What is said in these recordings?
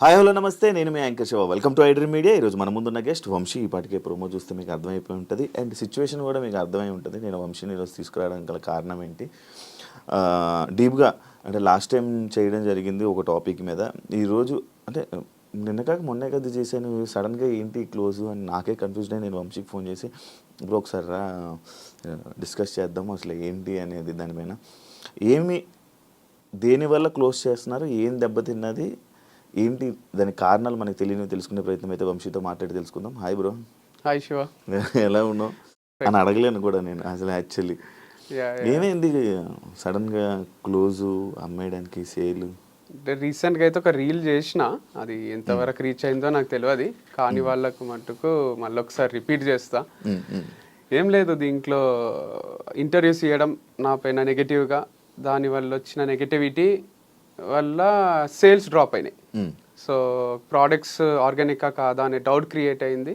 Hi hello నమస్తే, నేను మీ anchor Shiva. Welcome to iDream media. ఈరోజు మన ముందున్న గెస్ట్ వంశీ. ఈ పాటికే ప్రోమో చూస్తే మీకు అర్థమైపోయి ఉంటుంది అండ్ సిచ్యువేషన్ కూడా మీకు అర్థమై ఉంటుంది. నేను వంశీని ఈరోజు తీసుకురావడానికి గల కారణం ఏంటి, డీప్గా అంటే లాస్ట్ టైం చేయడం జరిగింది ఒక టాపిక్ మీద. ఈరోజు అంటే నిన్న కాక మొన్నే కదా చేశాను, సడన్గా ఏంటి క్లోజు అని నాకే కన్ఫ్యూజ్ అయ్యి నేను వంశీకి ఫోన్ చేసి ఇప్పుడు ఒకసారి రా డిస్కస్ చేద్దాము అసలు ఏంటి అనేది, దానిపైన ఏమి దేనివల్ల క్లోజ్ చేస్తున్నారు, ఏం దెబ్బతిన్నది ఏంటి, దాని కారణాలు మనకు తెలియని తెలుసుకునే ప్రయత్నం అయితే వంశీతో మాట్లాడి తెలుసుకుందాం. Hi bro. హాయ్ శివ. ఎలా ఉన్నావు అని అడగలేను కూడా నేను అసలు. యాక్చువల్లీ ఏమైంది సడన్గా క్లోజు అమ్మేయడానికి సేల్? రీసెంట్గా అయితే ఒక రీల్ చేసిన, అది ఎంతవరకు రీచ్ అయిందో నాకు తెలియదు, కానీ వాళ్ళకు మట్టుకు మళ్ళీ ఒకసారి రిపీట్ చేస్తా. ఏం లేదు, దీంట్లో ఇంటర్వ్యూస్ ఇవ్వడం నా పైన నెగటివ్గా, దానివల్ల వచ్చిన నెగటివిటీ వల్ల సేల్స్ డ్రాప్ అయినాయి. సో ప్రోడక్ట్స్ ఆర్గానికా కాదా అనే డౌట్ క్రియేట్ అయింది.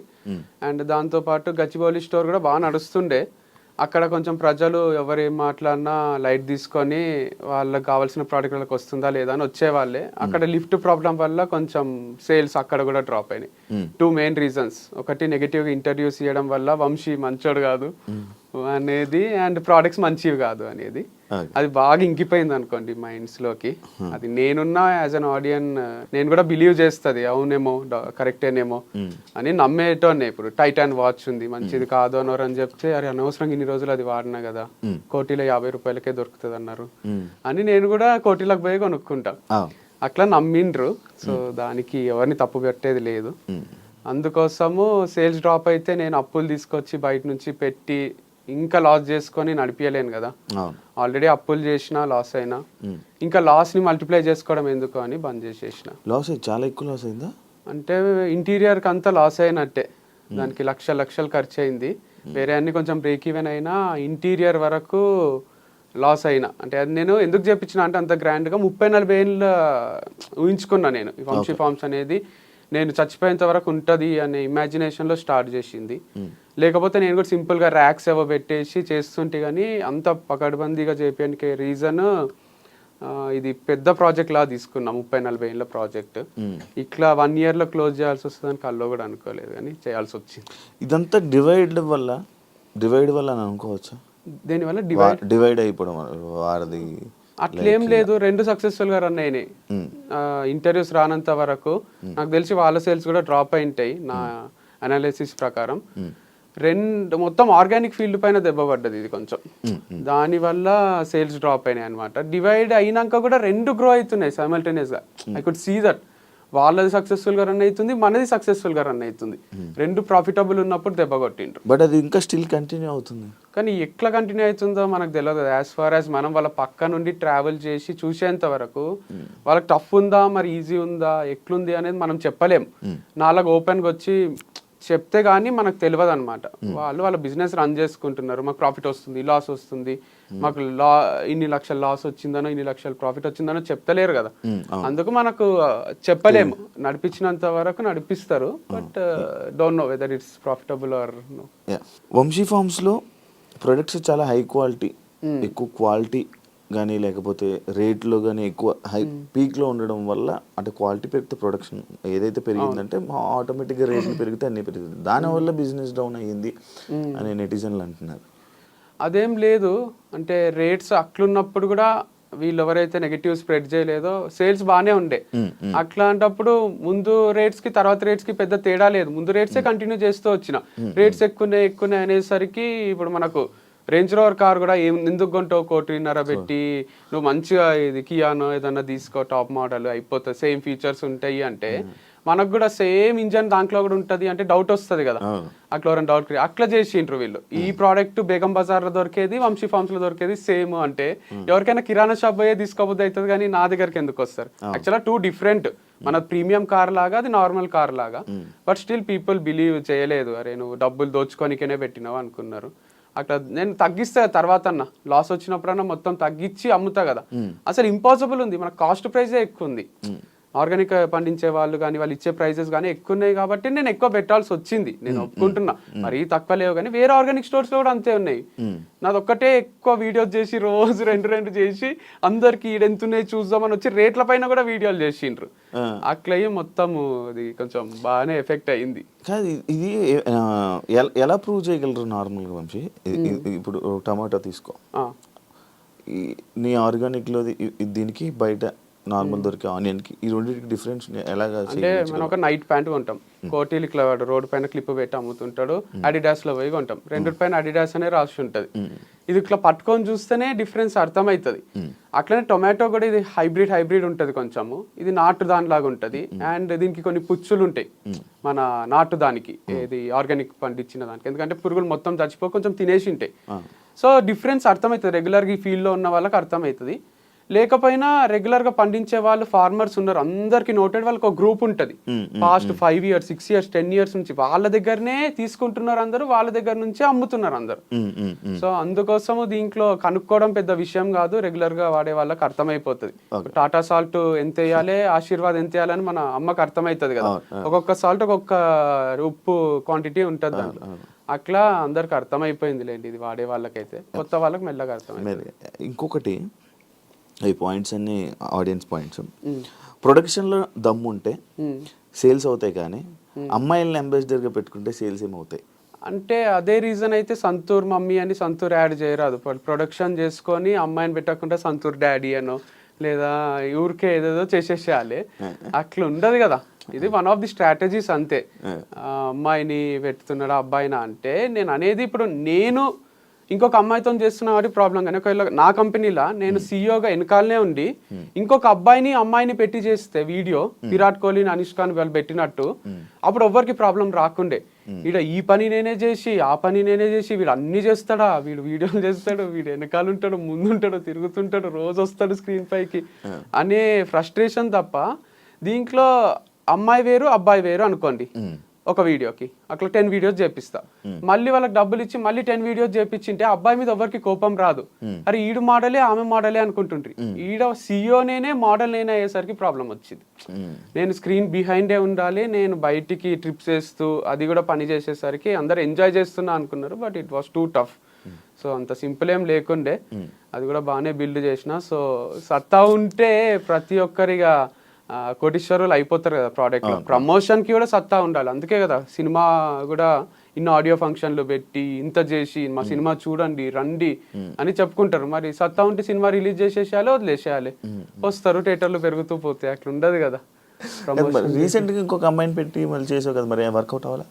అండ్ దాంతోపాటు గచ్చిబౌలి స్టోర్ కూడా బాగా నడుస్తుండే, అక్కడ కొంచెం ప్రజలు ఎవరేం మాట్లాడినా లైట్ తీసుకొని వాళ్ళకి కావాల్సిన ప్రోడక్ట్ వాళ్ళకి వస్తుందా లేదా అని వచ్చేవాళ్ళే. అక్కడ లిఫ్ట్ ప్రాబ్లం వల్ల కొంచెం సేల్స్ అక్కడ కూడా డ్రాప్ అయినాయి. 2 మెయిన్ రీజన్స్. ఒకటి నెగటివ్గా ఇంటర్వ్యూస్ ఇవ్వడం వల్ల వంశీ మంచోడు కాదు అనేది, అండ్ ప్రోడక్ట్స్ మంచివి కాదు అనేది. అది బాగా ఇంకిపోయింది అనుకోండి మైండ్స్ లోకి. అది నేనున్నా యాజ్ అన్ ఆడియన్ నేను కూడా బిలీవ్ చేస్తుంది, అవునేమో కరెక్టేనేమో అని నమ్మేటోనే. ఇప్పుడు టైటాన్ వాచ్ ఉంది, మంచిది కాదు అనరు అని చెప్తే, అరే అనవసరంగా ఇన్ని రోజులు అది వాడినా కదా, కోటిలో 50 రూపాయలకే దొరుకుతుంది అన్నారు అని నేను కూడా కోటిలకు పోయి కొనుక్కుంటా. అట్లా నమ్మిండ్రు. సో దానికి ఎవరిని తప్పు పెట్టేది లేదు. అందుకోసము సేల్స్ డ్రాప్ అయితే నేను అప్పులు తీసుకొచ్చి బయట నుంచి పెట్టి ఇంకా లాస్ చేసుకొని నడిపించలేను కదా. ఆల్రెడీ అప్పులు చేసిన లాస్ అయినా, ఇంకా లాస్ ని మల్టిప్లై చేసుకోవడం ఎందుకు అని బంద్ చేసేసిన. లాస్ చాలా ఎక్కువ లాస్ అయిందా? అంటే ఇంటీరియర్ కి అంతా లాస్ అయినట్టే, దానికి లక్షలు ఖర్చు అయింది. వేరే అన్ని కొంచెం బ్రేక్ ఈవెన్ అయినా, ఇంటీరియర్ వరకు లాస్ అయినా. అంటే అది నేను ఎందుకు చెప్పించిన అంటే, అంత గ్రాండ్గా 30-40 ఏళ్ళ ఊహించుకున్నా నేను. ఈ వంశీ ఫార్మ్స్ అనేది నేను చచ్చిపోయేంత వరకు ఉంటుంది అనే ఇమాజినేషన్లో స్టార్ట్ చేసింది. లేకపోతే నేను కూడా సింపుల్గా ర్యాక్స్ ఏవో పెట్టేసి చేస్తుంటే, కానీ అంత పకడ్బందీగా చేయడానికి రీజన్ ఇది పెద్ద ప్రాజెక్ట్ లా తీసుకున్నా, 30-40 ఏళ్ళ ప్రాజెక్ట్. ఇట్లా 1 yearలో క్లోజ్ చేయాల్సి వస్తుందని కల్లో కూడా అనుకోలేదు, కానీ చేయాల్సి వచ్చింది. ఇదంతా డివైడ్ వల్ల అని అనుకోవచ్చా? దేనివల్ల డివైడ్ అయిపోవడం వారిది అట్లేం లేదు, 2 సక్సెస్ఫుల్ గా రన్ అయినాయి. ఇంటర్వ్యూస్ రానంత వరకు నాకు తెలిసి వాళ్ళ సేల్స్ కూడా డ్రాప్ అయింటాయి నా అనాలిసిస్ ప్రకారం. మొత్తం ఆర్గానిక్ ఫీల్డ్ పైన దెబ్బ పడ్డది ఇది కొంచెం, దానివల్ల సేల్స్ డ్రాప్ అయినాయి అనమాట. డివైడ్ అయినాక కూడా 2 గ్రో అవుతున్నాయి సైమల్టేనియస్ గా. ఐ కుడ్ సీ దట్ వాళ్ళది సక్సెస్ఫుల్ గా రన్ అవుతుంది, మనది సక్సెస్ఫుల్ గా రన్ అవుతుంది. 2 ప్రాఫిటబుల్ ఉన్నప్పుడు దెబ్బ కొట్టిండ్రు. బట్ అది ఇంకా స్టిల్ కంటిన్యూ అవుతుంది. కానీ ఎట్లా కంటిన్యూ అవుతుందో మనకు తెలియదు. యాజ్ ఫార్ యాజ్ మనం వాళ్ళ పక్క నుండి ట్రావెల్ చేసి చూసేంత వరకు వాళ్ళకి టఫ్ ఉందా మరి ఈజీ ఉందా ఎట్లుంది అనేది మనం చెప్పలేం. నాలుగు ఓపెన్గా వచ్చి చెప్తే కానీ మనకు తెలియదు అనమాట. వాళ్ళ బిజినెస్ రన్ చేసుకుంటున్నారు, మాకు ప్రాఫిట్ వస్తుంది, లాస్ వస్తుంది, మాకు ఇన్ని లక్షల లాస్ వచ్చిందనో ఇన్ని లక్షల ప్రాఫిట్ వచ్చిందనో చెప్తలేరు కదా. అందుకు మనకు చెప్పలేము. నడిపించినంత వరకు నడిపిస్తారు, but don't know whether it's profitable or no. Vamshi farms లో ప్రొడక్ట్స్ చాలా హై క్వాలిటీ, ఎక్కువ క్వాలిటీ కానీ లేకపోతే రేట్లో కానీ ఎక్కువ హై పీక్లో ఉండడం వల్ల, అంటే క్వాలిటీ పెరిగితే ప్రొడక్షన్ ఏదైతే పెరిగిందంటే ఆటోమేటిక్గా రేట్లు పెరిగితే అన్నీ పెరుగుతుంది. దానివల్ల బిజినెస్ డౌన్ అయ్యింది అని నెటిజన్లు అంటున్నారు. అదేం లేదు, అంటే రేట్స్ అట్లున్నప్పుడు కూడా వీళ్ళు ఎవరైతే నెగటివ్ స్ప్రెడ్ చేయలేదో సేల్స్ బాగానే ఉండే. అట్లాంటప్పుడు ముందు రేట్స్ కి తర్వాత రేట్స్ కి పెద్ద తేడా లేదు, ముందు రేట్సే కంటిన్యూ చేస్తూ వచ్చిన. రేట్స్ ఎక్కువ అనేసరికి ఇప్పుడు మనకు రేంజ్ రోవర్ కార్ కూడా ఎందుకు కొంటావు 1.5 పెట్టి, నువ్వు మంచిగా ఇది కియానో ఏదన్నా తీసుకో టాప్ మోడల్ అయిపోతుంది, సేమ్ ఫీచర్స్ ఉంటాయి అంటే మనకు కూడా సేమ్ ఇంజన్ దాంట్లో కూడా ఉంటుంది అంటే డౌట్ వస్తుంది కదా. అట్లా డౌట్ అట్లా చేసిండ్రు వీళ్ళు. ఈ ప్రోడక్ట్ బేగం బజార్ లో దొరికేది, వంశీ ఫార్మ్స్ లో దొరికేది సేమ్ అంటే ఎవరికైనా కిరాణా షాప్ పోయే తీసుకోబోద్ది అవుతుంది, కానీ నా దగ్గరికి ఎందుకు వస్తారు? యాక్చువల్గా 2 డిఫరెంట్. మన ప్రీమియం కార్ లాగా, అది నార్మల్ కార్ లాగా. బట్ స్టిల్ పీపుల్ బిలీవ్ చేయలేదు, అరే నువ్వు డబ్బులు దోచుకోనికనే పెట్టినావు అనుకున్నారు. అట్లా నేను తగ్గిస్తా తర్వాత అన్న, లాస్ వచ్చినప్పుడన్నా మొత్తం తగ్గించి అమ్ముతా కదా. అసలు ఇంపాసిబుల్ ఉంది, మన కాస్ట్ ప్రైజే ఎక్కువ ఉంది. ఆర్గానిక్ పండించే వాళ్ళు కానీ వాళ్ళు ఇచ్చే ప్రైజెస్ కానీ ఎక్కువ ఉన్నాయి కాబట్టి నేను ఎక్కువ పెట్టాల్సి వచ్చింది. నేను ఒప్పుకుంటున్నా, మరీ తక్కువ లేవు, కానీ వేరే ఆర్గానిక్ స్టోర్స్ లో కూడా అంతే ఉన్నాయి. నాది ఒక్కటే ఎక్కువ వీడియోస్ చేసి రోజు రెండు చేసి అందరికి ఈడెంతున్నాయి చూద్దామని వచ్చి రేట్ల పైన కూడా వీడియోలు చేసిండ్రు. అట్లా మొత్తం అది కొంచెం బాగానే ఎఫెక్ట్ అయ్యింది. కాదు ఇది ఎలా ప్రూవ్ చేయగలరు నార్మల్గా వంశీ? ఇప్పుడు టమాటో తీసుకో, నీ ఆర్గానిక్లో దీనికి బయట నార్మల్ దొరికే ఆనియన్కి ఈ రెండింటికి డిఫరెన్స్ ఎలాగా? అంటే మనం ఒక నైట్ ప్యాంట్ కొంటాం, కోటీలు ఇట్లా రోడ్ పైన క్లిప్ పెట్టి అమ్ముతుంటాడు, అడిడాస్ లో పోయి కొంటాం, రెండు పైన అడిడాస్ అనే రాసి ఉంటది. ఇది ఇట్లా పట్టుకొని చూస్తేనే డిఫరెన్స్ అర్థమవుతుంది. అట్లనే టొమాటో కూడా ఇది హైబ్రిడ్ ఉంటది కొంచెము, ఇది నాటు దానిలాగా ఉంటది. అండ్ దీనికి కొన్ని పుచ్చులు ఉంటాయి మన నాటు దానికి, ఇది ఆర్గానిక్ పండించిన దానికి, ఎందుకంటే పురుగులు మొత్తం చచ్చిపో కొంచెం తినేసి ఉంటాయి. సో డిఫరెన్స్ అర్థమవుతుంది, రెగ్యులర్గా ఈ ఫీల్డ్లో ఉన్న వాళ్ళకి అర్థమవుతుంది. లేకపోయినా రెగ్యులర్ గా పండించే వాళ్ళు ఫార్మర్స్ ఉన్నారు, అందరికి నోటెడ్ వాళ్ళకి ఒక గ్రూప్ ఉంటుంది. పాస్ట్ 5 years 6 years 10 years నుంచి వాళ్ళ దగ్గరనే తీసుకుంటున్నారు అందరూ, వాళ్ళ దగ్గర నుంచే అమ్ముతున్నారు అందరు. సో అందుకోసము దీంట్లో కనుక్కోవడం పెద్ద విషయం కాదు, రెగ్యులర్ గా వాడే వాళ్ళకి అర్థమైపోతుంది. టాటా సాల్ట్ ఎంత వేయాలి, ఆశీర్వాద్ ఎంత వేయాలని మన అమ్మకి అర్థమవుతుంది కదా, ఒక్కొక్క సాల్ట్ ఒక్కొక్క ఉప్పు క్వాంటిటీ ఉంటుంది దాంట్లో. అట్లా అందరికి అర్థమైపోయింది లేండి, ఇది వాడే వాళ్ళకైతే. కొత్త వాళ్ళకి మెల్లగా అర్థమైంది. ఇంకొకటి, ఈ పాయింట్స్ అన్ని ఆడియన్స్ పాయింట్స్, ప్రొడక్షన్లో దమ్ము ఉంటే సేల్స్ అవుతాయి, కానీ అమ్మాయిల్ని అంబాసిడర్గా పెట్టుకుంటే సేల్స్ ఏమవుతాయి? అంటే అదే రీజన్ అయితే సంతూర్ మమ్మీ అని సంతూర్ యాడ్ చేయరాదు. ప్రొడక్షన్ చేసుకొని అమ్మాయిని పెట్టకుండా సంతూర్ డాడీ అనో లేదా ఊరికే ఏదేదో చేసేసేయాలి, అట్లా ఉండదు కదా. ఇది వన్ ఆఫ్ ది స్ట్రాటజీస్ అంతే. అమ్మాయిని పెడుతున్నాడు అబ్బాయినా అంటే, నేను అనేది ఇప్పుడు నేను ఇంకొక అమ్మాయితో చేస్తున్నా కాబట్టి ప్రాబ్లం. కానీ ఒకవేళ నా కంపెనీలో నేను సీఈఓగా వెనకాలనే ఉండి ఇంకొక అబ్బాయిని అమ్మాయిని పెట్టి చేస్తే వీడియో, విరాట్ కోహ్లీని అనుష్కాని వాళ్ళు పెట్టినట్టు, అప్పుడు ఎవ్వరికి ప్రాబ్లం రాకుండే. వీడు ఈ పని నేనే చేసి ఆ పని నేనే చేసి వీడు అన్ని చేస్తాడా, వీడు వీడియోలు చేస్తాడు, వీడు వెనకాల ఉంటాడు ముందుంటాడు తిరుగుతుంటాడు రోజు వస్తాడు స్క్రీన్ పైకి అనే ఫ్రస్ట్రేషన్ తప్ప, దీంట్లో అమ్మాయి వేరు అబ్బాయి వేరు అనుకోండి ఒక వీడియోకి, అట్లా 10 వీడియోస్ చేపిస్తా, మళ్ళీ వాళ్ళకి డబ్బులు ఇచ్చి మళ్ళీ 10 వీడియోస్ చేపించింటే అబ్బాయి మీద ఎవరికి కోపం రాదు. అరే ఈడు మోడలే ఆమె మోడలే అనుకుంటుండ్రి, ఈడ సీఈఓ నేనే మోడల్ నేనే అయ్యేసరికి ప్రాబ్లం వచ్చింది. నేను స్క్రీన్ బిహైండే ఉండాలి, నేను బయటికి ట్రిప్స్ వేస్తూ అది కూడా పని చేసేసరికి అందరు ఎంజాయ్ చేస్తున్నా అనుకున్నారు, but it was two tough. So అంత సింపుల్ ఏం లేకుండే, అది కూడా బాగానే బిల్డ్ చేసిన. సో సత్తా ఉంటే ప్రతి ఒక్కరిగా కోటీశ్వరులు అయిపోతారు కదా ప్రోడక్ట్ లో. ప్రమోషన్ కి కూడా సత్తా ఉండాలి, అందుకే కదా సినిమా కూడా ఇన్ని ఆడియో ఫంక్షన్లు పెట్టి ఇంత చేసి మా సినిమా చూడండి రండి అని చెప్పుకుంటారు. మరి సత్తా ఉంటే సినిమా రిలీజ్ చేసేసేయాలి, వదిలేసేయాలి, వస్తారు థియేటర్లు పెరుగుతూ పోతాయి, అట్లా ఉండదు కదా. రీసెంట్ గా ఇంకొక అమ్మాయిని పెట్టి మళ్ళీ చేసావు కదా, మరి వర్కౌట్ అవ్వాలా?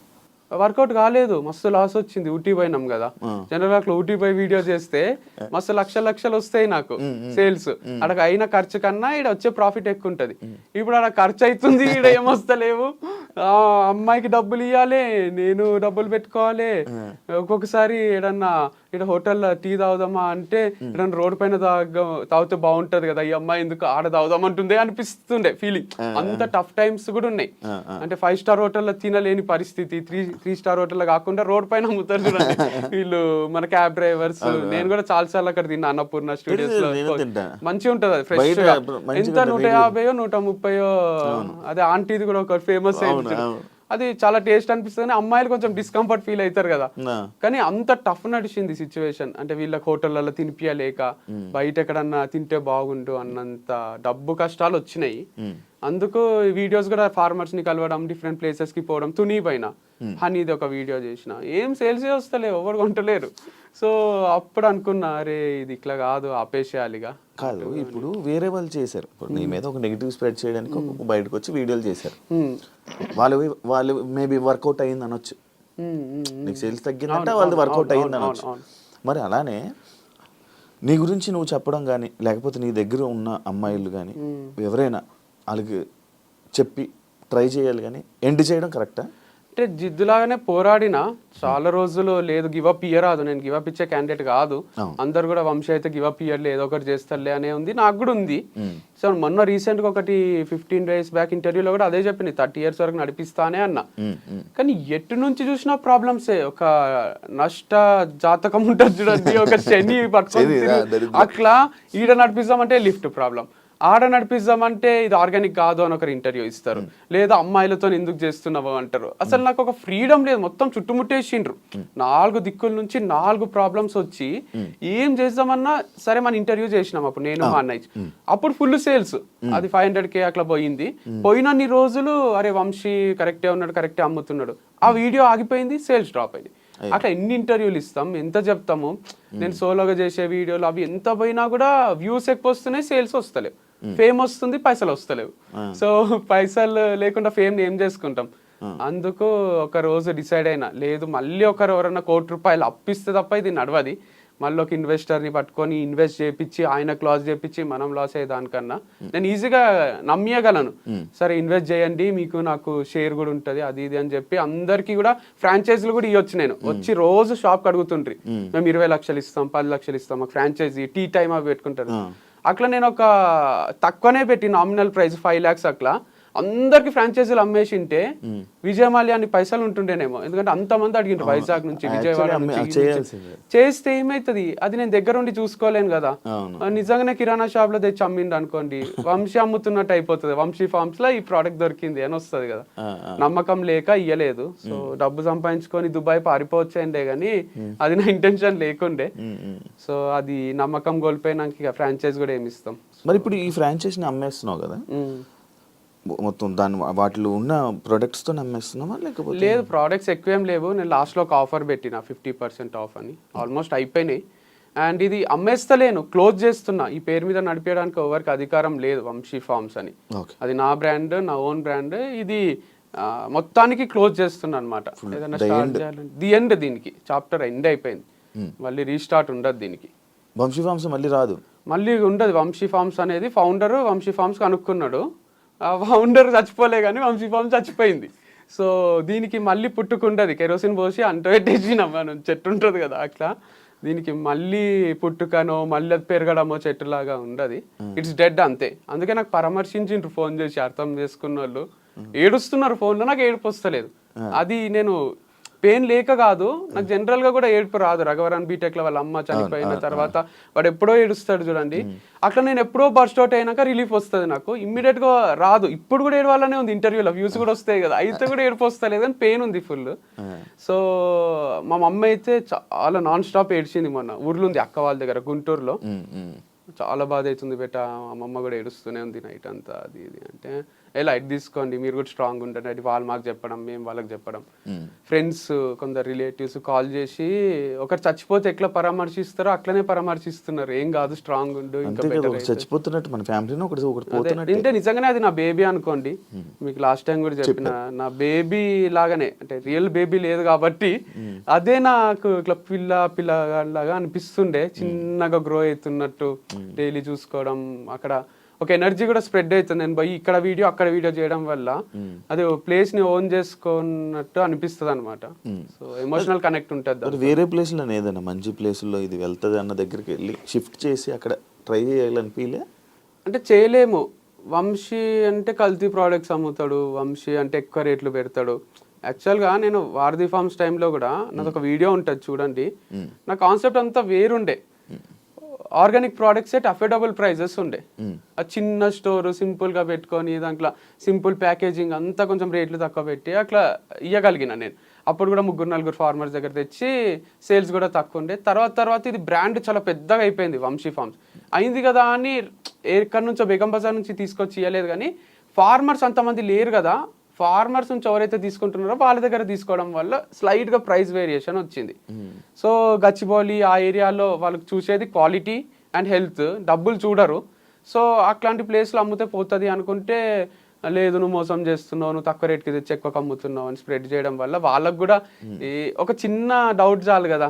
వర్కౌట్ కాలేదు, మస్తు లాస్ వచ్చింది. ఊటీ పోయినాం కదా, జనరల్ అట్లా ఊటీ పోయి వీడియో చేస్తే మస్తు లక్షలు వస్తాయి నాకు సేల్స్. అక్కడ అయిన ఖర్చు కన్నా ఈడ వచ్చే ప్రాఫిట్ ఎక్కువ ఉంటది. ఇప్పుడు అక్కడ ఖర్చు అవుతుంది, ఈడ ఏమొస్తలేవు, అమ్మాయికి డబ్బులు ఇవ్వాలి, నేను డబ్బులు పెట్టుకోవాలి. ఒక్కొక్కసారి ఏడన్నా ఇక్కడ హోటల్లో టీ తాగుదామా అంటే ఏదన్నా రోడ్ పైన తాగితే బాగుంటది కదా, ఈ అమ్మాయి ఎందుకు ఆడ తాగుదామంటుందే అనిపిస్తుండే ఫీలింగ్. అంత టఫ్ టైమ్స్ కూడా ఉన్నాయి. అంటే 5 స్టార్ హోటల్లో తినలేని పరిస్థితి, 3 స్టార్ హోటల్లో కాకుండా రోడ్ పైన అమ్ముతారు చూడండి వీళ్ళు మన క్యాబ్ డ్రైవర్స్. నేను కూడా చాలా అక్కడ తిన్నా, అన్నపూర్ణ స్టూడియోస్ లో మంచిగా ఉంటది అది ఫ్రెష్ గా. ఎంత 150 130, అదే ఆంటీది కూడా ఒక ఫేమస్ అయింది, అది చాలా టేస్ట్ అనిపిస్తుంది. కానీ అమ్మాయిలు కొంచెం డిస్కంఫర్ట్ ఫీల్ అవుతారు కదా, కానీ అంత టఫ్ నడిచింది సిచ్యువేషన్. అంటే వీళ్ళకి హోటళ్లలో తినిపియలేక బయట ఎక్కడన్నా తింటే బాగుండు అన్నంత డబ్బు కష్టాలు వచ్చినాయి. అందుకు వీడియోస్ కూడా ఫార్మర్స్ ని కలవడం, డిఫరెంట్ ప్లేసెస్ కి పోవడం. తుని పైన హనీది ఒక వీడియో చేసిన, ఏం సేల్స్ వస్తలేవు, ఎవరు కొంటలేరు. సో అప్పుడు అనుకున్నా, అరే ఇది ఇట్లా కాదు, ఆపేసేయాలిగా. కాదు, ఇప్పుడు వేరే వాళ్ళు చేశారు, ఇప్పుడు నీ మీద ఒక నెగిటివ్ స్ప్రెడ్ చేయడానికి ఒక బయటకు వచ్చి వీడియోలు చేశారు, వాళ్ళు మేబీ వర్కౌట్ అయ్యింది అనొచ్చు, నీకు సేల్స్ తగ్గిందంటే వాళ్ళది వర్కౌట్ అయ్యింది అనొచ్చు. మరి అలానే నీ గురించి నువ్వు చెప్పడం కానీ, లేకపోతే నీ దగ్గర ఉన్న అమ్మాయిలు కానీ ఎవరైనా వాళ్ళకి చెప్పి ట్రై చేయాలి, కానీ ఎండ్ చేయడం కరెక్టా? అంటే జిద్దులాగానే పోరాడిన చాలా రోజులు లేదు, గివప్ ఇయ్యరాదు, నేను గివప్ ఇచ్చే క్యాండిడేట్ కాదు. అందరు కూడా వంశీ అయితే గివప్ ఇయ్యర్లే, ఏదో ఒకటి చేస్తారులే అనే ఉంది, నాకు కూడా ఉంది. సో మొన్న రీసెంట్ గా ఒకటి 15 days బ్యాక్ ఇంటర్వ్యూలో కూడా అదే చెప్పింది, 30 years వరకు నడిపిస్తానే అన్న. కానీ ఎటు నుంచి చూసినా ప్రాబ్లమ్సే. ఒక నష్ట జాతకం ఉంటుంది చూడండి, ఒక శని పట్టుకొని అట్లా ఈడ నడిపిస్తామంటే లిఫ్ట్ ప్రాబ్లం, ఆడ నడిపిద్దామంటే ఇది ఆర్గానిక్ కాదు అని ఒకరు ఇంటర్వ్యూ ఇస్తారు, లేదా అమ్మాయిలతో ఎందుకు చేస్తున్నావు అంటారు. అసలు నాకు ఒక ఫ్రీడమ్ లేదు, మొత్తం చుట్టుముట్టేసిండ్రు. 4 దిక్కుల నుంచి 4 ప్రాబ్లమ్స్ వచ్చి ఏం చేద్దామన్నా సరే మన ఇంటర్వ్యూ చేసినాం అప్పుడు నేను మా అన్నయ్య. అప్పుడు ఫుల్ సేల్స్, అది 500K అట్లా పోయింది. పోయినన్ని రోజులు అరే వంశీ కరెక్టే ఉన్నాడు, కరెక్టే అమ్ముతున్నాడు, ఆ వీడియో ఆగిపోయింది, సేల్స్ డ్రాప్ అయింది. అట్లా ఎన్ని ఇంటర్వ్యూలు ఇస్తాం, ఎంత చెప్తాము. నేను సోలోగా చేసే వీడియోలు అవి ఎంత పోయినా కూడా వ్యూస్ ఎక్కువ వస్తున్నాయి, సేల్స్ వస్తలేవు. ఫేమ్ వస్తుంది, పైసలు వస్తలేవు. సో పైసలు లేకుండా ఫేమ్ ఏం చేసుకుంటాం. అందుకు ఒక రోజు డిసైడ్ అయినా, లేదు మళ్ళీ ఒకరు ఎవరన్నా ₹1,00,00,000 అప్పిస్తే తప్ప ఇది నడవది. మళ్ళీ ఒక ఇన్వెస్టర్ని పట్టుకొని ఇన్వెస్ట్ చేయించి ఆయనకు లాస్ చేయించి మనం లాస్ అయ్యే దానికన్నా నేను ఈజీగా నమ్మగలను. సరే ఇన్వెస్ట్ చేయండి, మీకు నాకు షేర్ కూడా ఉంటుంది, అది ఇది అని చెప్పి అందరికీ కూడా ఫ్రాంచైజీలు కూడా ఇవ్వచ్చు. నేను వచ్చి రోజు షాప్కి అడుగుతుండ్రి, మేము 20 లక్షలు ఇస్తాం, 10 లక్షలు ఇస్తాం, మాకు ఫ్రాంచైజీ టీ టైమ్ అవి పెట్టుకుంటారు. అట్లా నేను ఒక తక్కువనే పెట్టి నామినల్ ప్రైస్ 5 lakhs అట్లా అందరికి ఫ్రాంచైజీలు అమ్మేసింటే విజయమాల్యా అని పైసలు ఉంటుండేనేమో. ఎందుకంటే అంతమంది అడిగిండ్రు వైజాగ్ నుంచి, విజయవాడ నుంచి. చేస్తే ఏమైతుంది, అది నేను దగ్గర ఉండి చూసుకోలేను కదా. నిజంగానే కిరాణా షాప్ లో తెచ్చి అమ్మిండు అనుకోండి, వంశీ అమ్ముతున్నట్టు అయిపోతుంది. వంశీ ఫార్మ్స్ లో ఈ ప్రోడక్ట్ దొరికింది అని వస్తుంది కదా. నమ్మకం లేక ఇయ్యలేదు. సో డబ్బు సంపాదించుకొని దుబాయ్ పారిపోవచ్చండే గానీ అది నా ఇంటెన్షన్ లేకుండే. సో అది నమ్మకం కోల్పోయినాక ఇక ఫ్రాంచైజ్ కూడా ఏమి ఇస్తాం. మరి ఇప్పుడు ఈ ఫ్రాంచైజీని అమ్మేస్తున్నావు కదా, మొత్తం దాని వాటిలో ఉన్న ప్రొడక్ట్స్తో అమ్మేస్తున్నామా లేకపోతే? లేదు, ప్రోడక్ట్స్ ఎక్కువ ఏం లేవు. నేను లాస్ట్లో ఒక ఆఫర్ పెట్టిన 50% ఆఫ్ అని, ఆల్మోస్ట్ అయిపోయినాయి. అండ్ ఇది అమ్మేస్తలేను, క్లోజ్ చేస్తున్నా. ఈ పేరు మీద నడిపేయడానికి ఎవరికి అధికారం లేదు, వంశీ ఫార్మ్స్ అని. అది నా బ్రాండ్, నా ఓన్ బ్రాండ్. ఇది మొత్తానికి క్లోజ్ చేస్తున్నా అనమాట. ఏదైనా స్టార్ట్ చేయాలంటే ది ఎండ్, దీనికి చాప్టర్ ఎండ్ అయిపోయింది, మళ్ళీ రీస్టార్ట్ ఉండదు దీనికి. వంశీ ఫార్మ్స్ మళ్ళీ రాదు, మళ్ళీ ఉండదు. వంశీ ఫార్మ్స్ అనేది ఫౌండర్ వంశీ ఫార్మ్స్ కనుక్కున్నాడు, ఫౌండర్ చచ్చిపోలే కానీ వంశీ ఫార్మ్స్ చచ్చిపోయింది. సో దీనికి మళ్ళీ పుట్టుకుంటుంది, కెరోసిన్ పోసి అంటపెట్టేసినాం మనం, చెట్టు ఉంటుంది కదా అట్లా. దీనికి మళ్ళీ పుట్టుకనో మళ్ళీ అది పెరగడమో చెట్టులాగా ఉండదు, ఇట్స్ డెడ్ అంతే. అందుకే నాకు పరామర్శించిండ్రు ఫోన్ చేసి, అర్థం చేసుకున్న వాళ్ళు ఏడుస్తున్నారు ఫోన్లో, నాకు ఏడుపు వస్తలేదు. అది నేను పెయిన్ లేక కాదు, నాకు జనరల్ గా కూడా ఏడుపు రాదు. రఘవరన్ బీటెక్ లో వాళ్ళ అమ్మ చనిపోయిన తర్వాత వాడు ఎప్పుడో ఏడుస్తాడు చూడండి, అట్లా నేను ఎప్పుడో బర్స్ట్ అవుట్ అయినాక రిలీఫ్ వస్తుంది. నాకు ఇమ్మీడియట్ గా రాదు. ఇప్పుడు కూడా ఏడవాలనే ఉంది, ఇంటర్వ్యూలో వ్యూస్ కూడా వస్తాయి కదా, అయితే కూడా ఏడుపు వస్తలేదు అని పెయిన్ ఉంది ఫుల్. సో మా మమ్మీ అయితే చాలా నాన్ స్టాప్ ఏడ్చింది. మొన్న ఊర్లో ఉంది అక్క వాళ్ళ దగ్గర గుంటూరులో, చాలా బాధ అవుతుంది బెట, అమ్మమ్మ కూడా ఏడుస్తూనే ఉంది నైట్ అంతా, అది ఇది అంటే లైట్ తీసుకోండి, మీరు కూడా స్ట్రాంగ్ ఉంటుంది. అది వాళ్ళు మాకు చెప్పడం, మేము వాళ్ళకి చెప్పడం. ఫ్రెండ్స్, కొందరు రిలేటివ్స్ కాల్ చేసి ఒకరు చచ్చిపోతే ఎట్లా పరామర్శిస్తారో అట్లనే పరామర్శిస్తున్నారు, ఏం కాదు స్ట్రాంగ్ ఉండు, ఇంకా చచ్చిపోతున్నట్టు మన ఫ్యామిలీలో అంటే నిజంగానే అది నా బేబీ అనుకోండి. మీకు లాస్ట్ టైం కూడా చెప్పిన, నా బేబీ లాగానే, అంటే రియల్ బేబీ లేదు కాబట్టి అదే నాకు ఇట్లా పిల్లలాగా అనిపిస్తుండే, చిన్నగా గ్రో అవుతున్నట్టు, డైలీ చూసుకోవడం. అక్కడ ఒక ఎనర్జీ కూడా స్ప్రెడ్ అవుతుంది. నేను పోయి ఇక్కడ వీడియో అక్కడ వీడియో చేయడం వల్ల అది ప్లేస్ ని ఓన్ చేసుకున్నట్టు అనిపిస్తుంది అనమాట. సో ఎమోషనల్ కనెక్ట్ ఉంటుంది. వేరే ప్లేస్ లో ఏదైనా మంచి ప్లేస్ లో ఇది వెళ్తుంది అన్న దగ్గరికి వెళ్ళి షిఫ్ట్ చేసి అక్కడ ట్రై చేయాలనిపించలే? అంటే చేయలేము. వంశీ అంటే కల్తీ ప్రోడక్ట్స్ అమ్ముతాడు, వంశీ అంటే ఎక్కువ రేట్లు పెడతాడు. యాక్చువల్గా నేను వారధి ఫార్మ్స్ టైంలో కూడా నాది ఒక వీడియో ఉంటుంది చూడండి, నా కాన్సెప్ట్ అంతా వేరుండే. Organic products at affordable prices ఉండే. ఆ చిన్న స్టోర్ సింపుల్ గా పెట్టుకొని దాంట్లో సింపుల్ ప్యాకేజింగ్ అంతా కొంచెం రేట్లు తక్కువ పెట్టి అట్లా ఇవ్వగలిగిన నేను. అప్పుడు కూడా 3-4 ఫార్మర్స్ దగ్గర తెచ్చి సేల్స్ కూడా తక్కువ ఉండే. తర్వాత ఇది బ్రాండ్ చాలా పెద్దగా అయిపోయింది వంశీ ఫార్మ్స్. అయింది కదా అని ఎక్కడి నుంచో బేగం బజార్ నుంచి తీసుకొచ్చి ఇవ్వలేదు, కానీ ఫార్మర్స్ అంతమంది లేరు కదా, ఫార్మర్స్ నుంచి ఎవరైతే తీసుకుంటున్నారో వాళ్ళ దగ్గర తీసుకోవడం వల్ల స్లైట్ గా ప్రైస్ వేరియేషన్ వచ్చింది. సో గచ్చిబౌలి ఆ ఏరియాలో వాళ్ళకి చూసేది క్వాలిటీ అండ్ హెల్త్, డబ్బులు చూడరు. సో అట్లాంటి ప్లేస్లో అమ్ముతే పోతుంది అనుకుంటే, లేదు నువ్వు మోసం చేస్తున్నావు, నువ్వు తక్కువ రేట్కి తెచ్చి ఎక్కువ అమ్ముతున్నావు అని స్ప్రెడ్ చేయడం వల్ల వాళ్ళకు కూడా ఒక చిన్న డౌట్ చాలు కదా,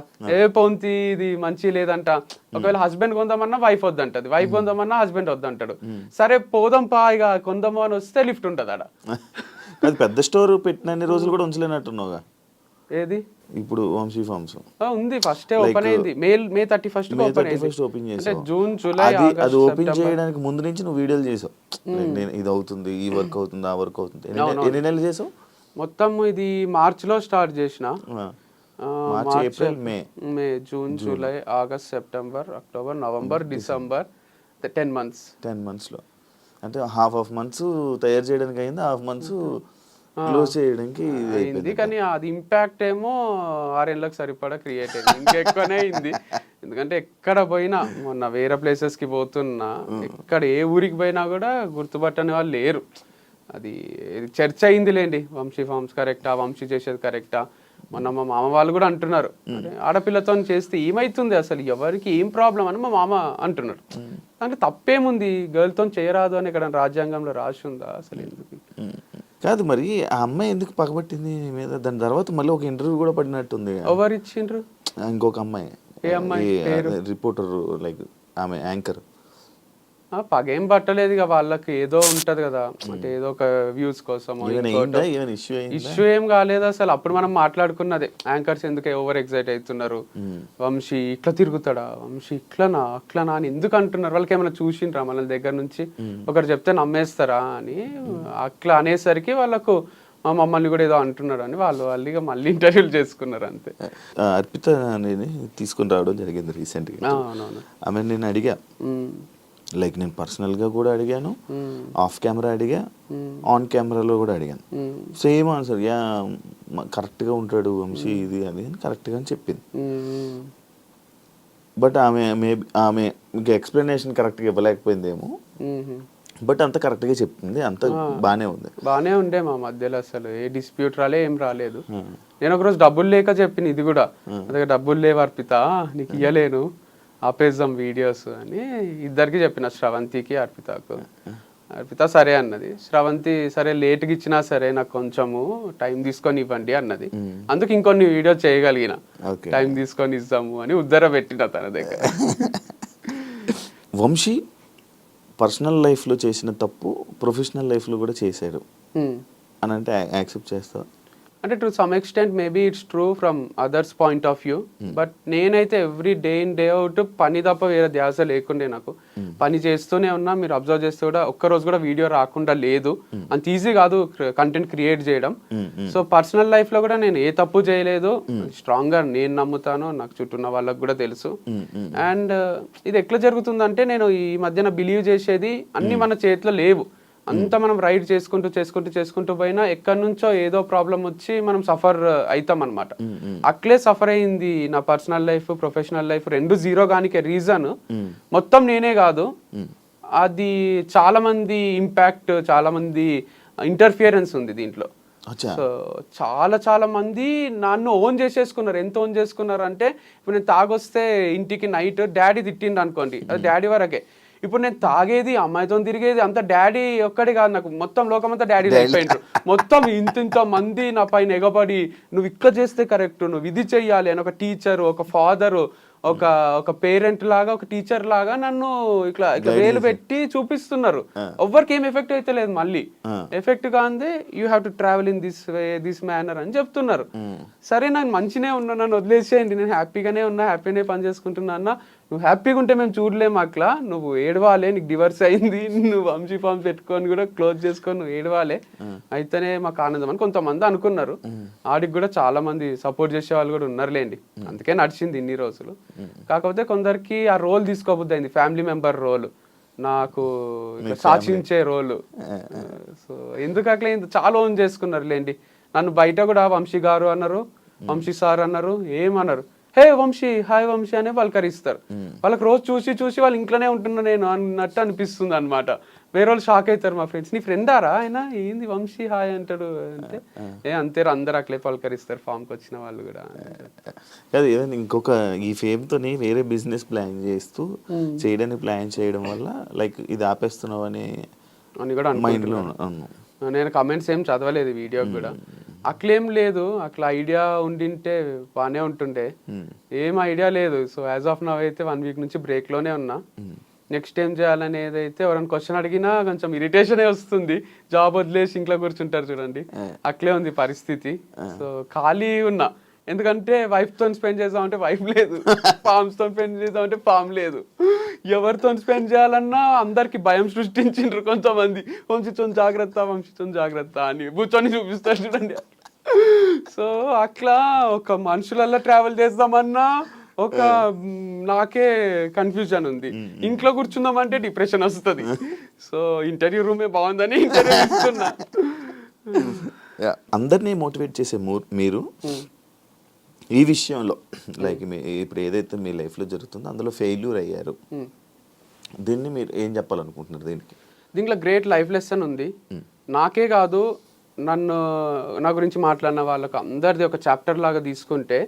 పొంతి ఇది మంచి లేదంట. ఒకవేళ హస్బెండ్ కొందామన్నా వైఫ్ వద్దంటది, వైఫ్ కొందామన్నా హస్బెండ్ వద్దంటాడు. సరే పోదాం పా ఇక కొందాము అని వస్తే లిఫ్ట్ ఉంటుంది ఆడ. అది పెద్ద స్టోర్ పెట్టిన రోజులు కూడా ఉంచలేనట్టున్నావుగా. ఏది ఇప్పుడు వంశీ ఫార్మ్స్ ఉంది, ఫస్ట్ ఓపెన్ అయింది మే 31 ఓపెన్ చేసావు. జూన్ జూలై అది ఓపెన్ చేయడానికి ముందు నుంచి నువ్వు వీడియోలు చేసావు, ఇది అవుతుంది, ఈ వర్క్ అవుతుంది, ఆ వర్క్ అవుతుంది. ఎన్ని నెలలు చేసావు మొత్తం? ఇది మార్చ్ లో స్టార్ట్ చేసిన, March, April, May, June, July, August, September, October, November, December, 10 months. 10 months లో అంటే హాఫ్ మంత్స్ తయారు చేయడానికి అయింది, హాఫ్ మంత్స్ క్లోజ్ చేయడానికి ఇది అయింది. అయిపోయింది. కానీ అది ఇంపాక్ట్ ఏమో 6 ఏళ్ళకి సరిపడా క్రియేట్ అయింది, ఇంకెక్కువనే అయింది. ఎందుకంటే ఎక్కడ పోయినా, మొన్న వేరే ప్లేసెస్కి పోతున్నా, ఎక్కడ ఏ ఊరికి పోయినా కూడా గుర్తుపట్టని వాళ్ళు లేరు. అది చర్చ అయిందిలేండి, వంశీ ఫార్మ్స్ కరెక్టా, వంశీ చేసేది కరెక్టా. మొన్న మా మామ వాళ్ళు కూడా అంటున్నారు, ఆడపిల్లతో చేస్తే ఏమైతుంది, అసలు ఎవరికి ఏం ప్రాబ్లం అని మా మామ అంటున్నారు. అంటే తప్పేముంది, గర్ల్తో చేయరాదు అని ఇక్కడ రాజ్యాంగంలో రాసి ఉందా అసలు? ఎందుకు కాదు మరి ఆ అమ్మాయి ఎందుకు పగబట్టింది నీ మీద? దాని తర్వాత మళ్ళీ ఒక ఇంటర్వ్యూ కూడా పడినట్టుంది. ఎవరు ఇచ్చిండ్రు? ఇంకొక అమ్మాయి, ఏ అమ్మాయి? రిపోర్టర్, లైక్ ఆమె యాంకర్. పగేం పట్టలేదు ఇక, వాళ్ళకి ఏదో ఉంటది కదా, అంటే ఏదో ఒక వ్యూస్ కోసం. ఇష్యూ ఏం కాలేదు అసలు. అప్పుడు మనం మాట్లాడుకున్నదే, యాంకర్స్ ఎందుకు ఓవర్ ఎక్సైట్ అవుతున్నారు, వంశీ ఇట్లా తిరుగుతాడా, వంశీ ఇట్లనా అట్లనా అని ఎందుకు అంటున్నారు, వాళ్ళకి ఏమైనా చూసిండ్రా మన దగ్గర నుంచి, ఒకరు చెప్తే నమ్మేస్తారా అని అట్లా అనేసరికి వాళ్ళకు మా మమ్మల్ని కూడా ఏదో అంటున్నాడు అని వాళ్ళు ఇక మళ్ళీ ఇంటర్వ్యూలు చేసుకున్నారు అంతే. అర్పిత అనేది తీసుకుని రావడం జరిగింది రీసెంట్గా. ఆమె నేను అడిగా, లైక్ నేను పర్సనల్గా కూడా అడిగాను, ఆఫ్ కెమెరా అడిగా, ఆన్ కెమెరాలో కూడా అడిగాను. సేమ్ ఆన్సర్, యా కరెక్ట్గా ఉంటాడు వంశీ, ఇది అది అని కరెక్ట్గా అని చెప్పింది. బట్ ఆమె ఇంకా ఎక్స్ప్లెనేషన్ కరెక్ట్గా ఇవ్వలేకపోయిందేమో, బట్ అంత కరెక్ట్గా చెప్పింది, అంత బాగానే ఉండే మా మధ్యలో. అసలు ఏ డిస్ప్యూట్ ఏం రాలేదు. నేను ఒకరోజు డబ్బులు లేక చెప్పిన ఇది కూడా, అదే డబ్బులు లేవు అర్పిత, నీకు ఇయ్యలేను, ఆపేద్దాం వీడియోస్ అని ఇద్దరికి చెప్పిన, శ్రవంతికి అర్పితకు. అర్పిత సరే అన్నది, శ్రవంతి సరే లేట్గా ఇచ్చినా సరే నాకు కొంచెము టైం తీసుకొని ఇవ్వండి అన్నది. అందుకు ఇంకొన్ని వీడియో చేయగలిగిన, టైం తీసుకొని ఇస్తాము అని ఉద్దర పెట్టిన తన దగ్గర. వంశీ పర్సనల్ లైఫ్లో చేసిన తప్పు ప్రొఫెషనల్ లైఫ్లో కూడా చేశాడు అని అంటే యాక్సెప్ట్ చేస్తావా? అంటే to some extent maybe it's true from others point of view. But నేనైతే every day in day out పని తప్ప వేరే ధ్యాస లేకుండే. నాకు పని చేస్తూనే ఉన్నా, మీరు అబ్జర్వ్ చేస్తే కూడా ఒక్కరోజు కూడా వీడియో రాకుండా లేదు. అంత ఈజీ కాదు కంటెంట్ క్రియేట్ చేయడం. సో పర్సనల్ లైఫ్ లో కూడా నేను ఏ తప్పు చేయలేదు, స్ట్రాంగ్ గా నేను నమ్ముతాను, నాకు చుట్టూ ఉన్న వాళ్ళకి కూడా తెలుసు. అండ్ ఇది ఎట్లా జరుగుతుందంటే, నేను ఈ మధ్యన బిలీవ్ చేసేది అన్ని మన చేతిలో లేవు. అంతా మనం రైడ్ చేసుకుంటూ పోయినా ఎక్కడి నుంచో ఏదో ప్రాబ్లం వచ్చి మనం సఫర్ అవుతాం అనమాట. అట్లే సఫర్ అయింది నా పర్సనల్ లైఫ్, ప్రొఫెషనల్ లైఫ్ రెండు జీరో గానికి రీజన్ మొత్తం నేనే కాదు, అది చాలా మంది ఇంపాక్ట్, చాలా మంది ఇంటర్ఫియరెన్స్ ఉంది దీంట్లో. సో చాలా మంది నన్ను ఓన్ చేసేసుకున్నారు. ఎంత ఓన్ చేసుకున్నారు అంటే, ఇప్పుడు నేను తాగొస్తే ఇంటికి నైట్ డాడీ తిట్టిండు అనుకోండి, అది డాడీ వరకే. ఇప్పుడు నేను తాగేది, అమ్మాయితో తిరిగేది అంత డాడీ ఒక్కడే కాదు, నాకు మొత్తం లోకం అంతా డాడీ అయిపోయిండ్రు. మొత్తం ఇంత మంది నా పైన ఎగబడి, నువ్వు ఇక్కడ చేస్తే కరెక్ట్, నువ్వు ఇది చెయ్యాలి అని ఒక టీచరు, ఒక ఫాదరు, ఒక పేరెంట్ లాగా, ఒక టీచర్ లాగా నన్ను ఇట్లా వేలు పెట్టి చూపిస్తున్నారు. ఎవ్వరికి ఏం ఎఫెక్ట్ అయితే లేదు. మళ్ళీ ఎఫెక్ట్ కాందే you have to travel in this way, this manner అని చెప్తున్నారు. సరే నాకు మంచినే ఉన్నా, నన్ను వదిలేసేయండి, నేను హ్యాపీగానే ఉన్నా, హ్యాపీనే పని చేసుకుంటున్నా అన్న. నువ్వు హ్యాపీగా ఉంటే మేము చూడలేము అట్లా, నువ్వు ఏడవాలే, నీకు డివర్స్ అయింది, నువ్వు వంశీ ఫామ్ పెట్టుకొని కూడా క్లోజ్ చేసుకొని నువ్వు ఏడవాలే, అయితేనే మాకు ఆనందం అని కొంతమంది అనుకున్నారు. ఆడికి కూడా చాలా మంది సపోర్ట్ చేసే వాళ్ళు కూడా ఉన్నారులేండి, అందుకే నడిచింది ఇన్ని రోజులు. కాకపోతే కొందరికి ఆ రోల్ తీసుకోబుద్ది అయింది, ఫ్యామిలీ మెంబర్ రోల్, నాకు శాసించే రోలు. సో ఎందుకు అట్లా చాలా ఓన్ చేసుకున్నారు లేండి. నన్ను బయట కూడా వంశీ గారు అన్నారు, వంశీ సార్ అన్నారు, ఏమన్నారు, హే వంశీ, హాయ్ వంశీ అనే పలకరిస్తారు. వాళ్ళకి రోజు చూసి వాళ్ళ ఇంట్లోనే ఉంటున్నా నేను అన్నట్టు అనిపిస్తుంది అనమాట. వేరే వాళ్ళు షాక్ అవుతారు, మా ఫ్రెండ్స్, నీ ఫ్రెండారా ఆయన, ఏంది వంశీ హాయ్ అంటాడు అంటే, అంతే అందరు అట్లే పలకరిస్తారు ఫామ్కి వచ్చిన వాళ్ళు కూడా. కాదు, ఏదైనా ఇంకొక ఈ ఫేమ్తోని వేరే బిజినెస్ ప్లాన్ చేస్తూ చేయడానికి ప్లాన్ చేయడం వల్ల లైక్ ఇది ఆపేస్తున్నావు అని కూడా మైండ్లో. నేను కమెంట్స్ ఏం చదవలేదు వీడియోకి కూడా, అట్లేం లేదు, అట్లా ఐడియా ఉండింటే బాగానే ఉంటుండే, ఏం ఐడియా లేదు. సో యాజ్ ఆఫ్ నవ్ అయితే 1 వీక్ నుంచి బ్రేక్లోనే ఉన్నా. నెక్స్ట్ ఏం చేయాలనేది అయితే ఎవరైనా క్వశ్చన్ అడిగినా కొంచెం ఇరిటేషనే వస్తుంది. జాబ్ వదిలేసి ఇంట్లో కూర్చుంటారు చూడండి, అట్లే ఉంది పరిస్థితి. సో ఖాళీ ఉన్నా, ఎందుకంటే వైఫ్తో స్పెండ్ చేద్దామంటే వైఫ్ లేదు, ఫామ్స్తో స్పెండ్ చేద్దామంటే ఫామ్ లేదు. ఎవరితో స్పెండ్ చేయాలన్నా అందరికి భయం సృష్టించిండ్రు కొంతమంది, వంశీతో జాగ్రత్త అని కూర్చొని చూపిస్తారు చూడండి. సో అట్లా ఒక మనుషులల్లో ట్రావెల్ చేద్దామన్నా ఒక నాకే కన్ఫ్యూజన్ ఉంది. ఇంట్లో కూర్చుందామంటే డిప్రెషన్ వస్తుంది. సో ఇంటర్వ్యూ రూమే బాగుందని ఇంటర్వ్యూ ఇస్తున్నా. అందరినీ మోటివేట్ చేసే మీరు ఈ విషయంలో లైక్ ఇప్పుడు ఏదైతే మీ లైఫ్లో జరుగుతుందో అందులో ఫెయిల్యూర్ అయ్యారు, దీన్ని మీరు ఏం చెప్పాలనుకుంటున్నారు? దీంట్లో గ్రేట్ లైఫ్ లెసన్ ఉంది. నాకే కాదు, నా గురించి మాట్లాడిన వాళ్ళకు అందరిది ఒక చాప్టర్ లాగా తీసుకుంటే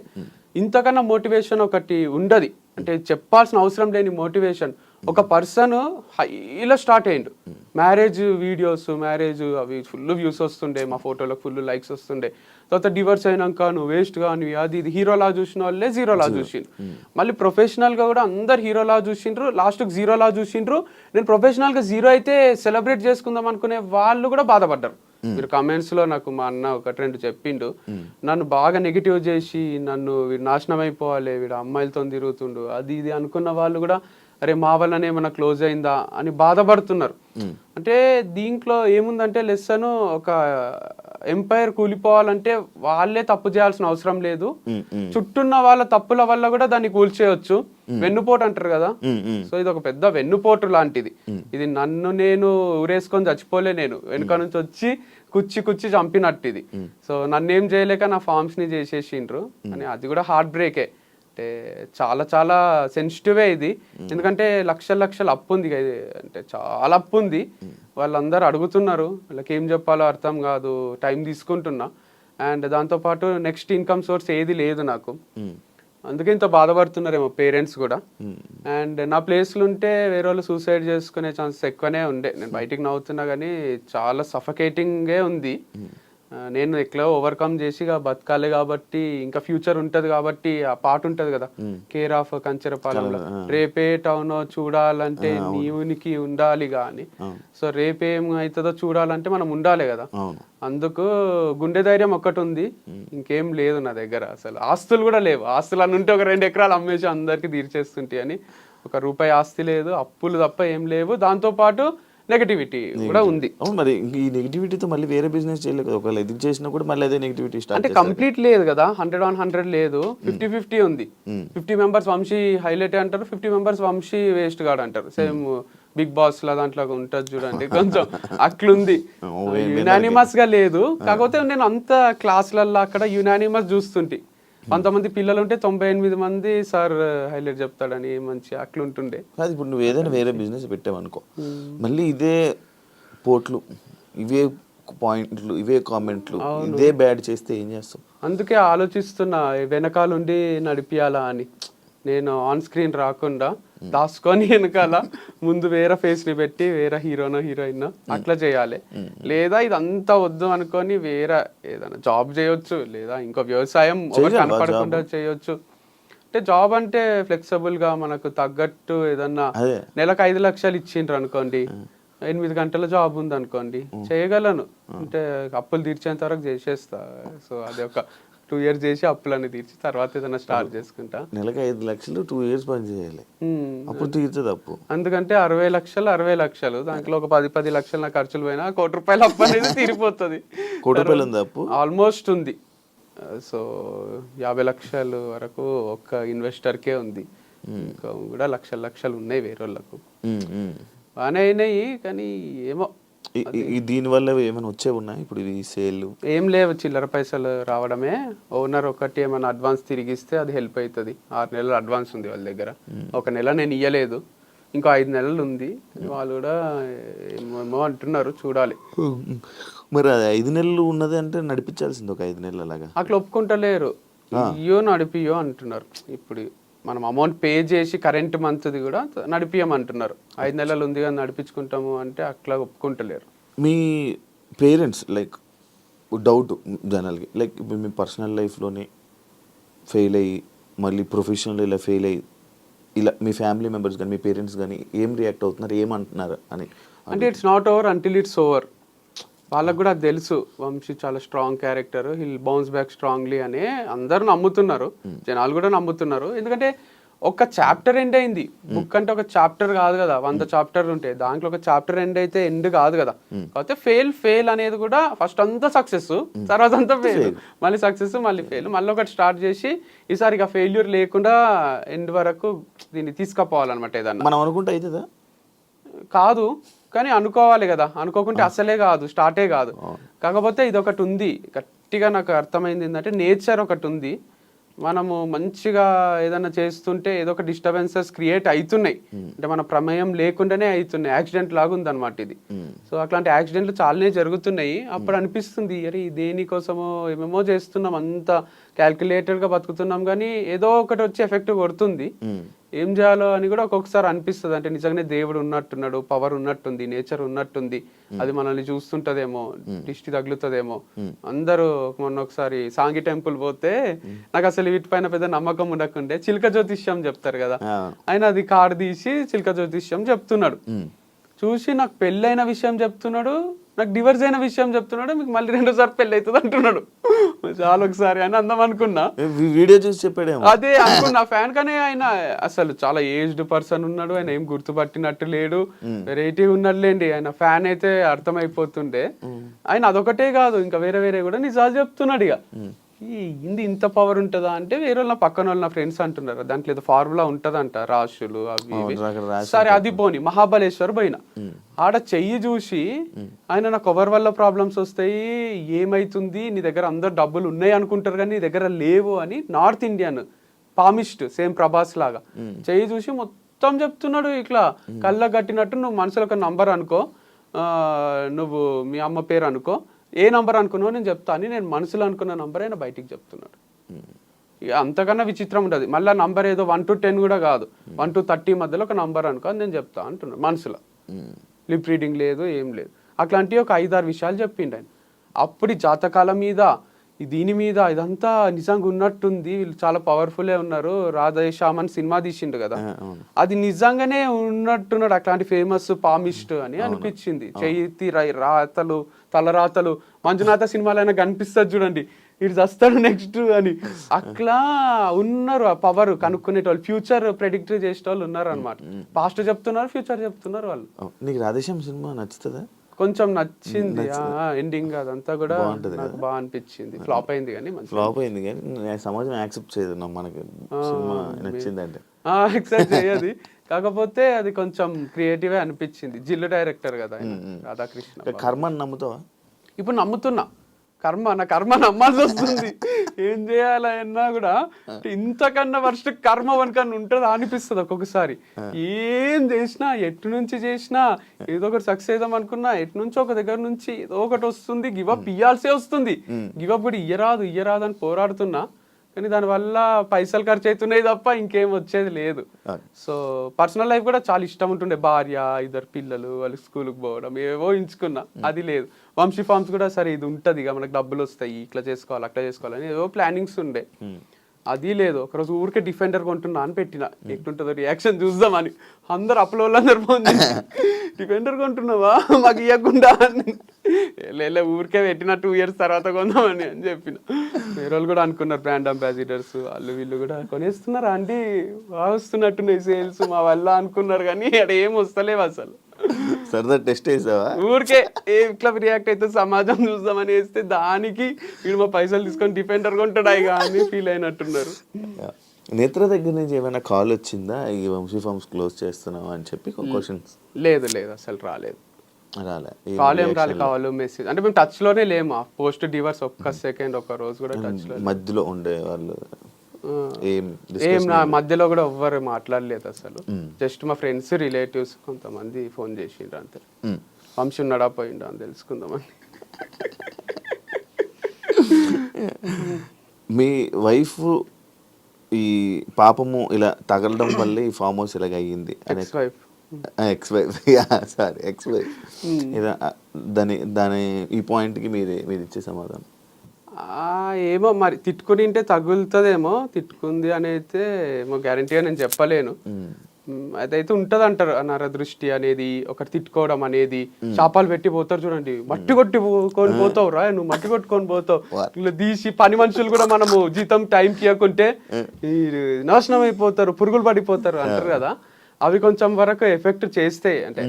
ఇంతకన్నా మోటివేషన్ ఒకటి ఉండదు. అంటే చెప్పాల్సిన అవసరం లేని మోటివేషన్. ఒక పర్సన్ హైలో స్టార్ట్ అయ్యిండు, మ్యారేజ్ వీడియోస్, మ్యారేజ్ అవి ఫుల్ వ్యూస్ వస్తుండే, మా ఫోటోలకు ఫుల్ లైక్స్ వస్తుండే. తర్వాత డివర్స్ అయినాక నువ్వు వేస్ట్ గా నువ్వు అది ఇది హీరోలా చూసిన వాళ్ళే జీరోలా చూసిండ్రు. మళ్ళీ ప్రొఫెషనల్ గా కూడా అందరు హీరోలా చూసిండ్రు, లాస్ట్కి జీరోలా చూసిండ్రు. నేను ప్రొఫెషనల్ గా జీరో అయితే సెలబ్రేట్ చేసుకుందాం అనుకునే వాళ్ళు కూడా బాధపడ్డారు. మీరు కమెంట్స్ లో నాకు మా అన్న ఒకటి రెండు చెప్పిండు, నన్ను బాగా నెగిటివ్ చేసి నన్ను వీడు నాశనం అయిపోవాలి, వీడు అమ్మాయిలతో తిరుగుతుండు అది ఇది అనుకున్న వాళ్ళు కూడా అరే మా వల్లనే ఏమన్నా క్లోజ్ అయిందా అని బాధపడుతున్నారు. అంటే దీంట్లో ఏముందంటే లెసన్, ఒక ఎంపైర్ కూలిపోవాలంటే వాళ్ళే తప్పు చేయాల్సిన అవసరం లేదు, చుట్టూన్న వాళ్ళ తప్పుల వల్ల కూడా దాన్ని కూల్చేయచ్చు. వెన్నుపోటు అంటారు కదా, సో ఇది ఒక పెద్ద వెన్నుపోటు లాంటిది. ఇది నన్ను నేను ఊరేసుకొని చచ్చిపోలే, నేను వెనుక నుంచి వచ్చి కుచ్చి చంపినట్టు ఇది. సో నన్ను ఏం చేయలేక నా ఫార్మ్స్ ని చేసేసిండ్రు అని, అది కూడా హార్ట్ బ్రేకే. అంటే చాలా చాలా సెన్సిటివే ఇది, ఎందుకంటే లక్షల అప్పు ఉంది, అంటే చాలా అప్పు ఉంది. వాళ్ళందరూ అడుగుతున్నారు, వాళ్ళకి ఏం చెప్పాలో అర్థం కాదు, టైం తీసుకుంటున్నా. అండ్ దాంతోపాటు నెక్స్ట్ ఇన్కమ్ సోర్స్ ఏది లేదు నాకు, అందుకే ఇంత బాధపడుతున్నారేమో పేరెంట్స్ కూడా. అండ్ నా ప్లేస్లు ఉంటే వేరే వాళ్ళు సూసైడ్ చేసుకునే ఛాన్సెస్ ఎక్కువనే ఉండే. నేను బయటికి నవ్వుతున్నా కానీ చాలా సఫకేటింగే ఉంది. నేను ఎట్లా ఓవర్కమ్ చేసి బతకాలి కాబట్టి, ఇంకా ఫ్యూచర్ ఉంటది కాబట్టి, ఆ పాట ఉంటది కదా కేర్ ఆఫ్ కంచెరపాలెంలో, రేపే టౌన్ చూడాలంటే నీవునికి ఉండాలి గాని, సో రేపేం అవుతుందో చూడాలంటే మనం ఉండాలి కదా. అందుకు గుండె ధైర్యం ఒక్కటి ఉంది, ఇంకేం లేదు నా దగ్గర. అసలు ఆస్తులు కూడా లేవు. ఆస్తులు అని ఉంటే ఒక 2 ఎకరాలు అమ్మేసి అందరికి తీర్చేస్తుంటే అని, ఒక రూపాయి ఆస్తి లేదు, అప్పులు తప్ప ఏం లేవు. దాంతో పాటు నెగటివిటీ కూడా ఉంది. మరి ఈ నెగటివిటీతో మళ్ళీ వేరే బిజినెస్ చేయలేదు కదా, ఒకవేళ ఎదురు చేసినా కూడా మళ్ళీ అదే నెగటివిటీ స్టార్ట్ అంటే కంప్లీట్ లేదు కదా, 100 లేదు, 50-50 ఉంది. 50 మెంబర్స్ వంశీ హైలైట్ అంటారు, 50 మెంబర్స్ వంశీ వేస్ట్ గాడు అంటారు. సేమ్ బిగ్ బాస్ లా దాంట్లో ఉంటది చూడండి, కొంచెం అట్లుంది. యునానిమస్ గా లేదు, కాకపోతే నేను అంత క్లాసులలో అక్కడ యునానిమస్ చూస్తుంటే 100 పిల్లలు ఉంటే 98 మంది సార్ హైలైట్ చెప్తాడని మంచి అట్లుంటుండే. కాదు, ఇప్పుడు నువ్వు ఏదైనా వేరే బిజినెస్ పెట్టావనుకో, మళ్ళీ ఇదే పోట్లు, ఇవే పాయింట్లు, ఇవే కామెంట్లు, ఇదే బ్యాడ్ చేస్తే ఏం చేస్తావు? అందుకే ఆలోచిస్తున్నా వెనకాలండి నడిపియాలా అని. నేను ఆన్ స్క్రీన్ రాకుండా దాచుకొని వెనకాల ముందు వేరే ఫేస్ ని పెట్టి వేరే హీరోనో హీరోయిన్ అట్లా చేయాలి. లేదా ఇదంతా వద్దు అనుకొని వేరే ఏదైనా జాబ్ చేయొచ్చు, లేదా ఇంకో వ్యవసాయం కనపడకుండా చేయొచ్చు. అంటే జాబ్ అంటే ఫ్లెక్సిబుల్ గా మనకు తగ్గట్టు ఏదన్నా నెలకు 5 లక్షలు ఇచ్చిండ్రు అనుకోండి, 8 గంటల జాబ్ ఉంది అనుకోండి, చేయగలను. అంటే అప్పులు తీర్చేంత వరకు చేసేస్తా. సో అది ఒక 2 years చేసి అప్పులన్నీ తీర్చి తర్వాత ఏదైనా స్టార్ట్ చేసుకుంటా. నెలకు 5 లక్షలు 2 years పని చేయాలి, అప్పుడు తీర్చదు అప్పు. అందుకంటే 60 లక్షలు దాంట్లో ఒక 10 లక్షలు నా ఖర్చులు పోయినా 1 కోటి రూపాయలు అప్పు అనేది తీరిపోతుంది. 1 కోటి రూపాయలు ఉంది అప్పు ఆల్మోస్ట్ ఉంది. సో 50 లక్షలు వరకు ఒక ఇన్వెస్టర్కే ఉంది, ఇంకా కూడా లక్షలు ఉన్నాయి వేరే వాళ్ళకు. బాగానే అయినాయి కానీ ఏమో దీని వల్ల ఏమైనా వచ్చే ఉన్నాయి ఇప్పుడు ఈ సేల్? ఏం లేవు, చిల్లర పైసలు రావడమే. ఓనర్ ఒకటి ఏమైనా అడ్వాన్స్ తిరిగిస్తే అది హెల్ప్ అవుతుంది. 6 నెలలు అడ్వాన్స్ ఉంది వాళ్ళ దగ్గర, 1 నెల నేను ఇయ్యలేదు, ఇంకో 5 నెలలు ఉంది. వాళ్ళు కూడా ఏమో అంటున్నారు, చూడాలి. మరి 5 నెలలు ఉన్నది అంటే నడిపించాల్సింది, ఒక 5 నెలలు అలాగా. అట్లా ఒప్పుకుంటలేరు, ఇయ్యో నడిపియో అంటున్నారు. ఇప్పుడు మనం అమౌంట్ పే చేసి కరెంట్ మంత్ది కూడా నడిపియమంటున్నారు. 5 నెలలు ఉంది కానీ నడిపించుకుంటాము అంటే అట్లా ఒప్పుకుంటలేరు. మీ పేరెంట్స్ లైక్ డౌట్ జనాలకి, లైక్ ఇప్పుడు మీ పర్సనల్ లైఫ్లోనే ఫెయిల్ అయ్యి మళ్ళీ ప్రొఫెషనల్ ఇలా ఫెయిల్ అయ్యి ఇలా మీ ఫ్యామిలీ మెంబర్స్ కానీ మీ పేరెంట్స్ కానీ ఏం రియాక్ట్ అవుతున్నారు, ఏమంటున్నారు అని? అంటే it's not over until it's over. వాళ్ళకు కూడా తెలుసు వంశీ చాలా strong character, hill bounce back strongly అని అందరూ నమ్ముతున్నారు, జనాలు కూడా నమ్ముతున్నారు. ఎందుకంటే ఒక చాప్టర్ ఎండ్ అయింది. బుక్ అంటే ఒక చాప్టర్ కాదు కదా, 100 చాప్టర్లు ఉంటాయి, దాంట్లో ఒక చాప్టర్ ఎండ్ అయితే ఎండ్ కాదు కదా. కాకపోతే ఫెయిల్ అనేది కూడా ఫస్ట్ అంతా సక్సెస్, తర్వాత అంతా ఫెయిల్, మళ్ళీ సక్సెస్, మళ్ళీ ఫెయిల్, మళ్ళీ ఒకటి స్టార్ట్ చేసి ఈసారి ఇక ఫెయిల్యూర్ లేకుండా ఎండ్ వరకు దీన్ని తీసుకుపోవాలన్నమాట. ఏదన్నా మనం అనుకుంటే అవుతుందా? కాదు, కానీ అనుకోవాలి కదా, అనుకోకుంటే అసలే కాదు, స్టార్టే కాదు. కాకపోతే ఇది ఒకటి ఉంది గట్టిగా నాకు అర్థమైంది ఏంటంటే, నేచర్ ఒకటి ఉంది. మనము మంచిగా ఏదైనా చేస్తుంటే ఏదో ఒక డిస్టర్బెన్సెస్ క్రియేట్ అవుతున్నాయి, అంటే మన ప్రమేయం లేకుండానే అవుతున్నాయి, యాక్సిడెంట్ లాగా ఉందన్నమాట ఇది. సో అట్లాంటి యాక్సిడెంట్లు చాలానే జరుగుతున్నాయి. అప్పుడు అనిపిస్తుంది, అరే దేనికోసమో ఏమేమో చేస్తున్నాం, అంతా క్యాల్కులేటెడ్గా బతుకుతున్నాం, కానీ ఏదో ఒకటి వచ్చి ఎఫెక్ట్ కొడుతుంది. ఏం చేయాలో అని కూడా ఒక్కొక్కసారి అనిపిస్తుంది. అంటే నిజంగానే దేవుడు ఉన్నట్టున్నాడు, పవర్ ఉన్నట్టుంది, నేచర్ ఉన్నట్టుంది, అది మనల్ని చూస్తుంటదేమో, దిష్టి తగులుతుందేమో. అందరూ మొన్న ఒకసారి సాంగి టెంపుల్ పోతే నాకు అసలు వీటిపైన పెద్ద నమ్మకం ఉండకుండే, చిలక జ్యోతిష్యం చెప్తారు కదా, ఆయన అది కార్డు తీసి చిలక జ్యోతిష్యం చెప్తున్నాడు. చూసి నాకు పెళ్ళైన విషయం చెప్తున్నాడు, నాకు డివర్స్ అయిన విషయం చెప్తున్నాడు, మీకు మళ్ళీ 2సారి పెళ్ళి అవుతుంది అంటున్నాడు. చాలా ఒకసారి అని అందం అనుకున్నా, వీడియో చూసి చెప్పాడు, అదే అనుకున్నా ఫ్యాన్. కానీ ఆయన అసలు చాలా ఏజ్డ్ పర్సన్ ఉన్నాడు, ఆయన ఏం గుర్తుపట్టినట్టు లేడు, వెరైటీ ఉన్నట్లేండి. ఆయన ఫ్యాన్ అయితే అర్థమైపోతుండే. ఆయన అదొకటే కాదు, ఇంకా వేరే వేరే కూడా నిజాలు చెప్తున్నాడు. ఇక ఇంత పవర్ ఉంటుందా అంటే, వేరే వాళ్ళ పక్కన వాళ్ళ ఫ్రెండ్స్ అంటున్నారు దాంట్లో ఏదో ఫార్ములా ఉంటదంట, రాశులు అవి ఇవి. సరే అది పోని, మహాబలేశ్వర్ పోయిన, ఆడ చెయ్యి చూసి ఆయన నాకు ఎవరి వల్ల ప్రాబ్లమ్స్ వస్తాయి, ఏమైతుంది, నీ దగ్గర అందరు డబ్బులు ఉన్నాయి అనుకుంటారు కానీ నీ దగ్గర లేవు అని, north Indian palmist, same Prabhas లాగా చెయ్యి చూసి మొత్తం చెప్తున్నాడు. ఇట్లా కళ్ళ కట్టినట్టు, నువ్వు మనసులో ఒక నంబర్ అనుకో, నువ్వు మీ అమ్మ పేరు అనుకో, ఏ నంబర్ అనుకున్నావు నేను చెప్తా అని, నేను మనసులో అనుకున్న నంబర్ అయినా బయటికి చెప్తున్నాడు. ఇక అంతకన్నా విచిత్రం ఉంటుంది. మళ్ళీ నంబర్ ఏదో 1 to 10 కూడా కాదు, 1 to 30 మధ్యలో ఒక నంబర్ అనుకో నేను చెప్తా అంటున్నాడు మనసులో. లిప్ రీడింగ్ లేదు, ఏం లేదు. అట్లాంటివి ఒక 5-6 విషయాలు చెప్పిండు ఆయన. అప్పుడు జాతకాల మీద, దీని మీద ఇదంతా నిజంగా ఉన్నట్టుంది, వీళ్ళు చాలా పవర్ఫుల్లే ఉన్నారు. రాధేశ్యామన్ సినిమా తీసిండు కదా, అది నిజంగానే ఉన్నట్టున్నాడు, అట్లాంటి ఫేమస్ పామిస్ట్ అని అనిపించింది. చేతి రాతలు, తలరాతలు, మంజునాథ సినిమాలో అయినా కనిపిస్తుంది చూడండి, ఇటు వస్తాడు నెక్స్ట్ అని. అట్లా ఉన్నారు ఆ పవర్ కనుక్కునేటోళ్ళు, ఫ్యూచర్ ప్రెడిక్ట్ చేసేటోళ్ళు ఉన్నారు అనమాట. పాస్ట్ చెప్తున్నారు, ఫ్యూచర్ చెప్తున్నారు వాళ్ళు. నీకు రాధేశ్యామ్ సినిమా నచ్చుతుందా? కొంచెం నచ్చింది, ఎండింగ్ అదంతా కూడా నాకు బాగా అనిపించింది. ఫ్లాప్ అయింది కానీ, ఫ్లాప్ అయింది కానీ సమాజం యాక్సెప్ట్ చేయదు మనకి సినిమా నచ్చిందంటే, యాక్సెప్ట్ చేయదు. కాకపోతే అది కొంచెం క్రియేటివ్ అనిపించింది. జిల్లు డైరెక్టర్ కదా ఆయన, రాధాకృష్ణ. కర్మని నమ్ముతావా? ఇప్పుడు నమ్ముతున్నా, నా కర్మ నమ్మాల్సి వస్తుంది. ఏం చేయాలన్నా కూడా ఇంతకన్నా వర్స్ట్ కర్మ వనకన్నా ఉంటుందా అనిపిస్తుంది ఒక్కొక్కసారి. ఏం చేసినా, ఎటు నుంచి చేసినా, ఏదో ఒకటి సక్సెస్ అవుదాం అనుకున్నా, ఎటు నుంచి ఒక దగ్గర నుంచి ఏదో ఒకటి వస్తుంది, గివప్ ఇయ్యాల్సే వస్తుంది. గివప్ కూడా ఇయ్యరాదు అని పోరాడుతున్నా, కానీ దానివల్ల పైసలు ఖర్చు అవుతున్నాయి తప్ప ఇంకేం వచ్చేది లేదు. సో పర్సనల్ లైఫ్ కూడా చాలా ఇష్టం ఉంటుండే, భార్య, 2 పిల్లలు, వాళ్ళు స్కూల్కి పోవడం, ఏవో ఎంచుకున్నా, అది లేదు. వంశీ ఫార్మ్స్ కూడా సరే ఇది ఉంటుంది ఇక మనకు డబ్బులు వస్తాయి, ఇట్లా చేసుకోవాలి అట్లా చేసుకోవాలని ఏవో ప్లానింగ్స్ ఉండే, అది లేదు. ఒకరోజు ఊరికే డిఫెండర్ కొంటున్నా అని పెట్టిన, ఎట్లుంటుందో రియాక్షన్ చూద్దామని. అందరు అప్లోళ్ళందరూ ఫోన్ చేసి, డిఫెండర్ కొంటున్నావా మాకు ఇవ్వకుండా అని. లే ఊరికే పెట్టిన 2 years తర్వాత కొందామని అని చెప్పిన. వేరే వాళ్ళు కూడా అనుకున్నారు, బ్రాండ్ అంబాసిడర్స్ వాళ్ళు వీళ్ళు కూడా కొనేస్తున్నారు, ఆంటీ బాగా వస్తున్నట్టున్నాయి సేల్స్ మా వల్ల అనుకున్నారు, కానీ అక్కడ ఏం వస్తలేవు అసలు. సరదా టెస్ట్ వేసావా? ఊరికే ఇట్లా రియాక్ట్ అయితే సమాజం చూద్దామని వేస్తే, దానికి వీడు మా పైసలు తీసుకొని డిఫెండర్ కొంటాడు అని ఫీల్ అయినట్టున్నారు. నేత్ర దగ్గర నుంచి ఏమైనా కాల్ వచ్చిందా, ఈ వంశీ ఫార్మ్స్ క్లోజ్ చేస్తున్నావా అని చెప్పి క్వశ్చన్స్? లేదు అసలు రాలేదు. కాల్ ఏం రాలేదు, కాల్ మెసేజ్ అంటే మేము టచ్ లోనే లేము. పోస్ట్ డివర్స్ ఒక్క సెకండ్ ఒక్క రోజు కూడా టచ్ లో మధ్యలో ఉండే వాళ్ళు ఏం నా మధ్యలో కూడా ఎవ్వరు మాట్లాడలేదు అసలు. జస్ట్ మా ఫ్రెండ్స్, రిలేటివ్స్ కొంతమంది ఫోన్ చేసిండ్రు అంతే, వంశీ ఉన్నాడా పోయిండా అని తెలుసుకుందామని. మీ వైఫ్ ఈ పాపము ఇలా తగలడం వల్ల ఈ ఫామ్ హౌస్ ఇలాగ అయ్యింది, ఎక్స్ వైఫ్ దాని ఈ పాయింట్కి మీరు ఇచ్చే సమాధానం? ఏమో మరి, తిట్టుకుని ఉంటే తగులుతుందేమో, తిట్టుకుంది అని అయితే ఏమో గ్యారంటీగా నేను చెప్పలేను. అదైతే ఉంటది అంటారు నరదృష్టి అనేది, ఒకటి తిట్టుకోవడం అనేది. శాపాలు పెట్టి పోతారు చూడండి, మట్టి కొట్టుకొని పోతావు రా నువ్వు, మట్టి కొట్టుకొని పోతావు, ఇట్లా తీసి పని మనుషులు కూడా మనము జీతం టైంకి ఇవ్వకుంటే నాశనం అయిపోతారు, పురుగులు పడిపోతారు అంటారు కదా. అవి కొంచెం వరకు ఎఫెక్ట్ చేస్తాయి, అంటే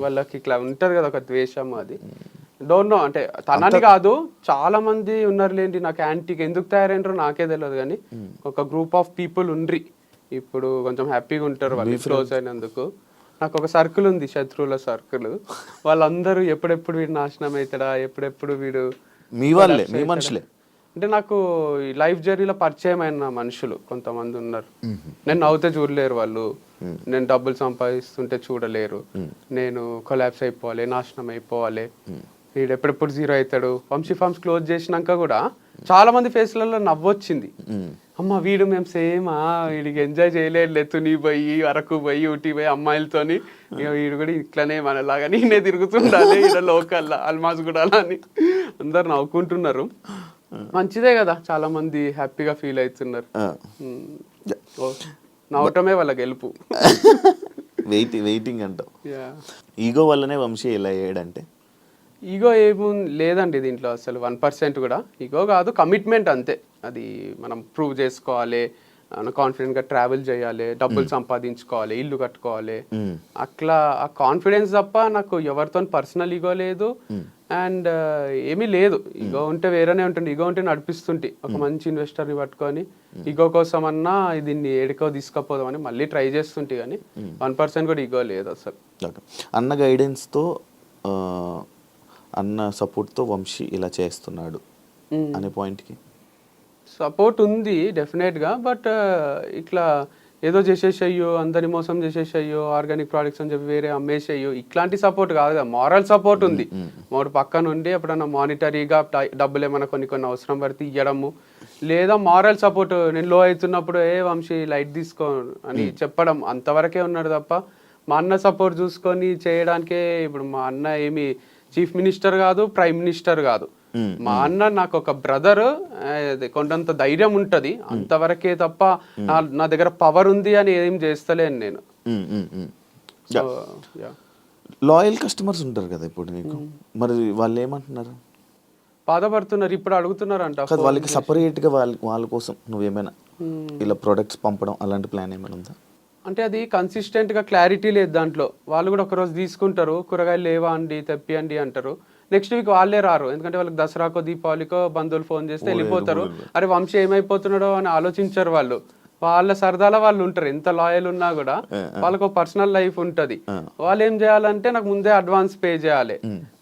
వాళ్ళకి ఇట్లా ఉంటది కదా ఒక ద్వేషం. అది డోంట్ నో, అంటే తనని కాదు చాలా మంది ఉన్నారులేండి నాకు యాంటీకి ఎందుకు తయారైనరో నాకే తెలియదు, కానీ ఒక గ్రూప్ ఆఫ్ పీపుల్ ఉండ్రి ఇప్పుడు కొంచెం హ్యాపీగా ఉంటారు వాళ్ళు క్లోజ్ అయినందుకు. నాకు ఒక సర్కిల్ ఉంది, శత్రువుల సర్కిల్. వాళ్ళందరూ ఎప్పుడెప్పుడు వీడు నాశనం అవుతాడా, ఎప్పుడెప్పుడు వీడు మీ వాళ్ళే, మీ మనుషులే. అంటే నాకు ఈ లైఫ్ జర్నీలో పరిచయం అయిన మనుషులు కొంతమంది ఉన్నారు. నేను నవ్వుతే చూడలేరు వాళ్ళు, నేను డబ్బులు సంపాదిస్తుంటే చూడలేరు, నేను కొలాప్స్ అయిపోవాలి, నాశనం అయిపోవాలి, వీడు ఎప్పుడెప్పుడు జీరో అవుతాడు. వంశీ ఫార్మ్స్ క్లోజ్ చేసినాక కూడా చాలా మంది ఫేస్లలో నవ్వొచ్చింది. అమ్మ వీడు మేము సేమా, వీడికి ఎంజాయ్ చేయలేదు, తుని పోయి అరకు పోయి ఊటీ పోయి అమ్మాయిలతోని, ఇక వీడు కూడా ఇట్లనే మనలాగా నేనే తిరుగుతుండాలి ఇక్కడ లోకల్లా అల్మాజ్ కూడా అని అందరు నవ్వుకుంటున్నారు. మంచిదే కదా, చాలా మంది హ్యాపీగా ఫీల్ అవుతున్నారు. నవ్వటమే వాళ్ళ గెలుపు. వెయిటింగ్ అంటావు. ఈగో వల్లనే వంశీ ఎలా అయ్యాడంటే, ఈగో ఏమో లేదండి దీంట్లో అసలు 1% కూడా. ఈగో కాదు, కమిట్మెంట్ అంతే. అది మనం ప్రూవ్ చేసుకోవాలి, కాన్ఫిడెంట్గా ట్రావెల్ చేయాలి, డబ్బులు సంపాదించుకోవాలి, ఇల్లు కట్టుకోవాలి, అట్లా ఆ కాన్ఫిడెన్స్ తప్ప నాకు ఎవరితో పర్సనల్ ఈగో లేదు. అండ్ ఏమీ లేదు. ఈగో ఉంటే వేరేనే ఉంటుంది, ఈగో ఉంటే నడిపిస్తుంటే ఒక మంచి ఇన్వెస్టర్ని పట్టుకొని ఈగో కోసం అన్నా దీన్ని ఏడుకో తీసుకపోదామని మళ్ళీ ట్రై చేస్తుంటే, కానీ 1% కూడా ఈగో లేదు అసలు. అన్న గైడెన్స్తో, అన్న సపోర్ట్తో వంశీ ఇలా చేస్తున్నాడు అనే పాయింట్కి సపోర్ట్ ఉంది డెఫినెట్గా. బట్ ఇట్లా ఏదో చేసేసయ్యో, అందరిని మోసం చేసేసయ్యో, ఆర్గానిక్ ప్రోడక్ట్స్ అని చెప్పి వేరే అమ్మేసయ్యో, ఇట్లాంటి సపోర్ట్ కాదు కదా, మారల్ సపోర్ట్ ఉంది. మూడు పక్క నుండి ఎప్పుడన్నా మానిటరీగా డబ్బులు ఏమైనా కొన్ని అవసరం పడితే ఇవ్వడము, లేదా మారల్ సపోర్ట్ నేను లో అవుతున్నప్పుడు వంశీ లైట్ తీసుకో అని చెప్పడం, అంతవరకే ఉన్నాడు తప్ప మా అన్న సపోర్ట్ చూసుకొని చేయడానికే. ఇప్పుడు మా అన్న ఏమి చీఫ్ మినిస్టర్ కాదు, ప్రైమ్ మినిస్టర్ కాదు, మా అన్న నాకు ఒక బ్రదర్, కొండంత ధైర్యం ఉంటది అంతవరకే తప్ప నా దగ్గర పవర్ ఉంది అని ఏం చేస్తలేను నేను. లాయల్ కస్టమర్స్ ఉంటారు కదా ఇప్పుడు నీకు, మరి వాళ్ళు ఏమంటున్నారు? బాధపడుతున్నారు, ఇప్పుడు అడుగుతున్నారు అంట. వాళ్ళకి సపరేట్ గా వాళ్ళ కోసం నువ్వేమైనా ఇలా ప్రొడక్ట్స్ పంపడం అలాంటి ప్లాన్ ఏమైనా ఉందా? అంటే అది కన్సిస్టెంట్గా క్లారిటీ లేదు దాంట్లో. వాళ్ళు కూడా ఒకరోజు తీసుకుంటారు, కూరగాయలు లేవా అండి తెప్పియండి అంటారు, నెక్స్ట్ వీక్ వాళ్ళే రారు. ఎందుకంటే వాళ్ళకి దసరాకో దీపావళికో బంధువులు ఫోన్ చేస్తే వెళ్ళిపోతారు. అరే వంశీ ఏమైపోతున్నాడో అని ఆలోచించారు వాళ్ళు. వాళ్ళ సరదాలో వాళ్ళు ఉంటారు, ఎంత లాయల్ ఉన్నా కూడా వాళ్ళకు పర్సనల్ లైఫ్ ఉంటుంది. వాళ్ళు ఏం చేయాలంటే నాకు ముందే అడ్వాన్స్ పే చేయాలి.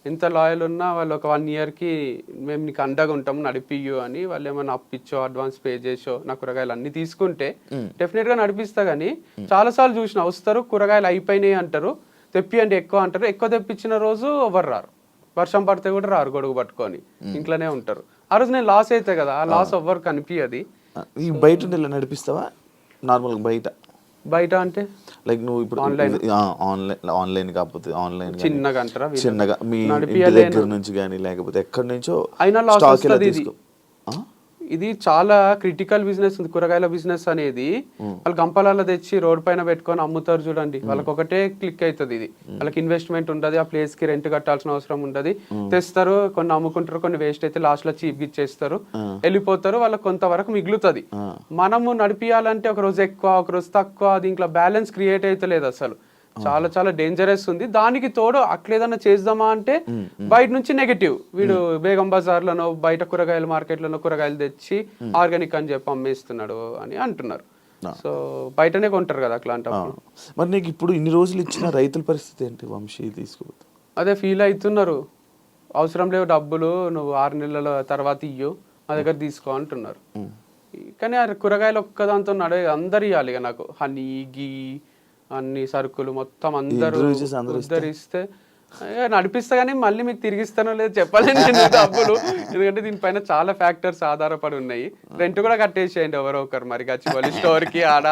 ఎంత లాయల్ ఉన్నా వాళ్ళు ఒక 1 yearకి మేము నీకు అండగా ఉంటాము నడిపియ్యు అని వాళ్ళు ఏమైనా అప్పిచ్చో అడ్వాన్స్ పే చేసో నా కూరగాయలు అన్ని తీసుకుంటే డెఫినెట్గా నడిపిస్తా. కానీ చాలాసార్లు చూసిన వస్తారు, కూరగాయలు అయిపోయినాయి అంటారు, తెప్పియండి ఎక్కువ అంటారు, ఎక్కువ తెప్పించిన రోజు ఎవరు రారు, వర్షం పడితే కూడా రారు, గొడుగు పట్టుకొని ఇంట్లోనే ఉంటారు. ఆ రోజు నేను లాస్ అయితే కదా, ఆ లాస్ ఎవ్వరు కనిపించది. బయట నడిపిస్తావా నార్మల్గా? బయట అంటే లైక్ నువ్వు ఇప్పుడు ఆన్లైన్ కాకపోతే ఆన్లైన్ చిన్నగా అంటారా, చిన్నగా మీ ఇంటి దగ్గర నుంచి కానీ లేకపోతే ఎక్కడి నుంచో అయినా లాస్ వస్తుంది. ఇది చాలా క్రిటికల్ బిజినెస్ ఉంది కూరగాయల బిజినెస్ అనేది. వాళ్ళు గంపలలో తెచ్చి రోడ్ పైన పెట్టుకొని అమ్ముతారు చూడండి, వాళ్ళకి ఒకటే క్లిక్ అవుతుంది. ఇది వాళ్ళకి ఇన్వెస్ట్మెంట్ ఉంటుంది, ఆ ప్లేస్ కి రెంట్ కట్టాల్సిన అవసరం ఉండదు. తెస్తారు, కొన్ని అమ్ముకుంటారు, కొన్ని వేస్ట్ అయితే లాస్ట్ లో చీప్ ఇచ్చేస్తారు, వెళ్ళిపోతారు, వాళ్ళకి కొంతవరకు మిగులుతుంది. మనము నడిపియాలంటే ఒక రోజు ఎక్కువ ఒక రోజు తక్కువ, దీంట్లో బ్యాలెన్స్ క్రియేట్ అయితే లేదు అసలు. చాలా చాలా డేంజరస్ ఉంది. దానికి తోడు అట్లేదన్నా చేద్దామా అంటే బయట నుంచి నెగటివ్, వీడు బేగం బజార్లను బయట కూరగాయల మార్కెట్లను కూరగాయలు తెచ్చి ఆర్గానిక్ అని చెప్పి అమ్మేస్తున్నాడు అని అంటున్నారు. సో బయటనే కొంటారు కదా అట్లాంటప్పుడు. మరి నీకు ఇప్పుడు ఇన్ని రోజులు ఇచ్చిన రైతుల పరిస్థితి ఏంటి వంశీ? తీసుకోవద్దు అదే ఫీల్ అవుతున్నారు, అవసరం లేవు డబ్బులు, నువ్వు 6 నెలల తర్వాత ఇయ్యు, మా దగ్గర తీసుకో అంటున్నారు. కానీ ఆ కూరగాయలు ఒక్కదాంతో నడే, అందరు ఇవ్వాలి నాకు హనీ గీ అన్ని సరుకులు మొత్తం అందరూ ఉద్ధరిస్తే నడిపిస్తా కానీ మళ్ళీ మీకు తిరిగిస్తానో లేదు చెప్పాలండి నేను డబ్బులు, ఎందుకంటే దీనిపైన చాలా ఫ్యాక్టర్స్ ఆధారపడి ఉన్నాయి. రెంట్ కూడా కట్టేసేయండి ఎవరో ఒకరు, మరి గచ్చిబౌలి స్టోర్కి ఆడ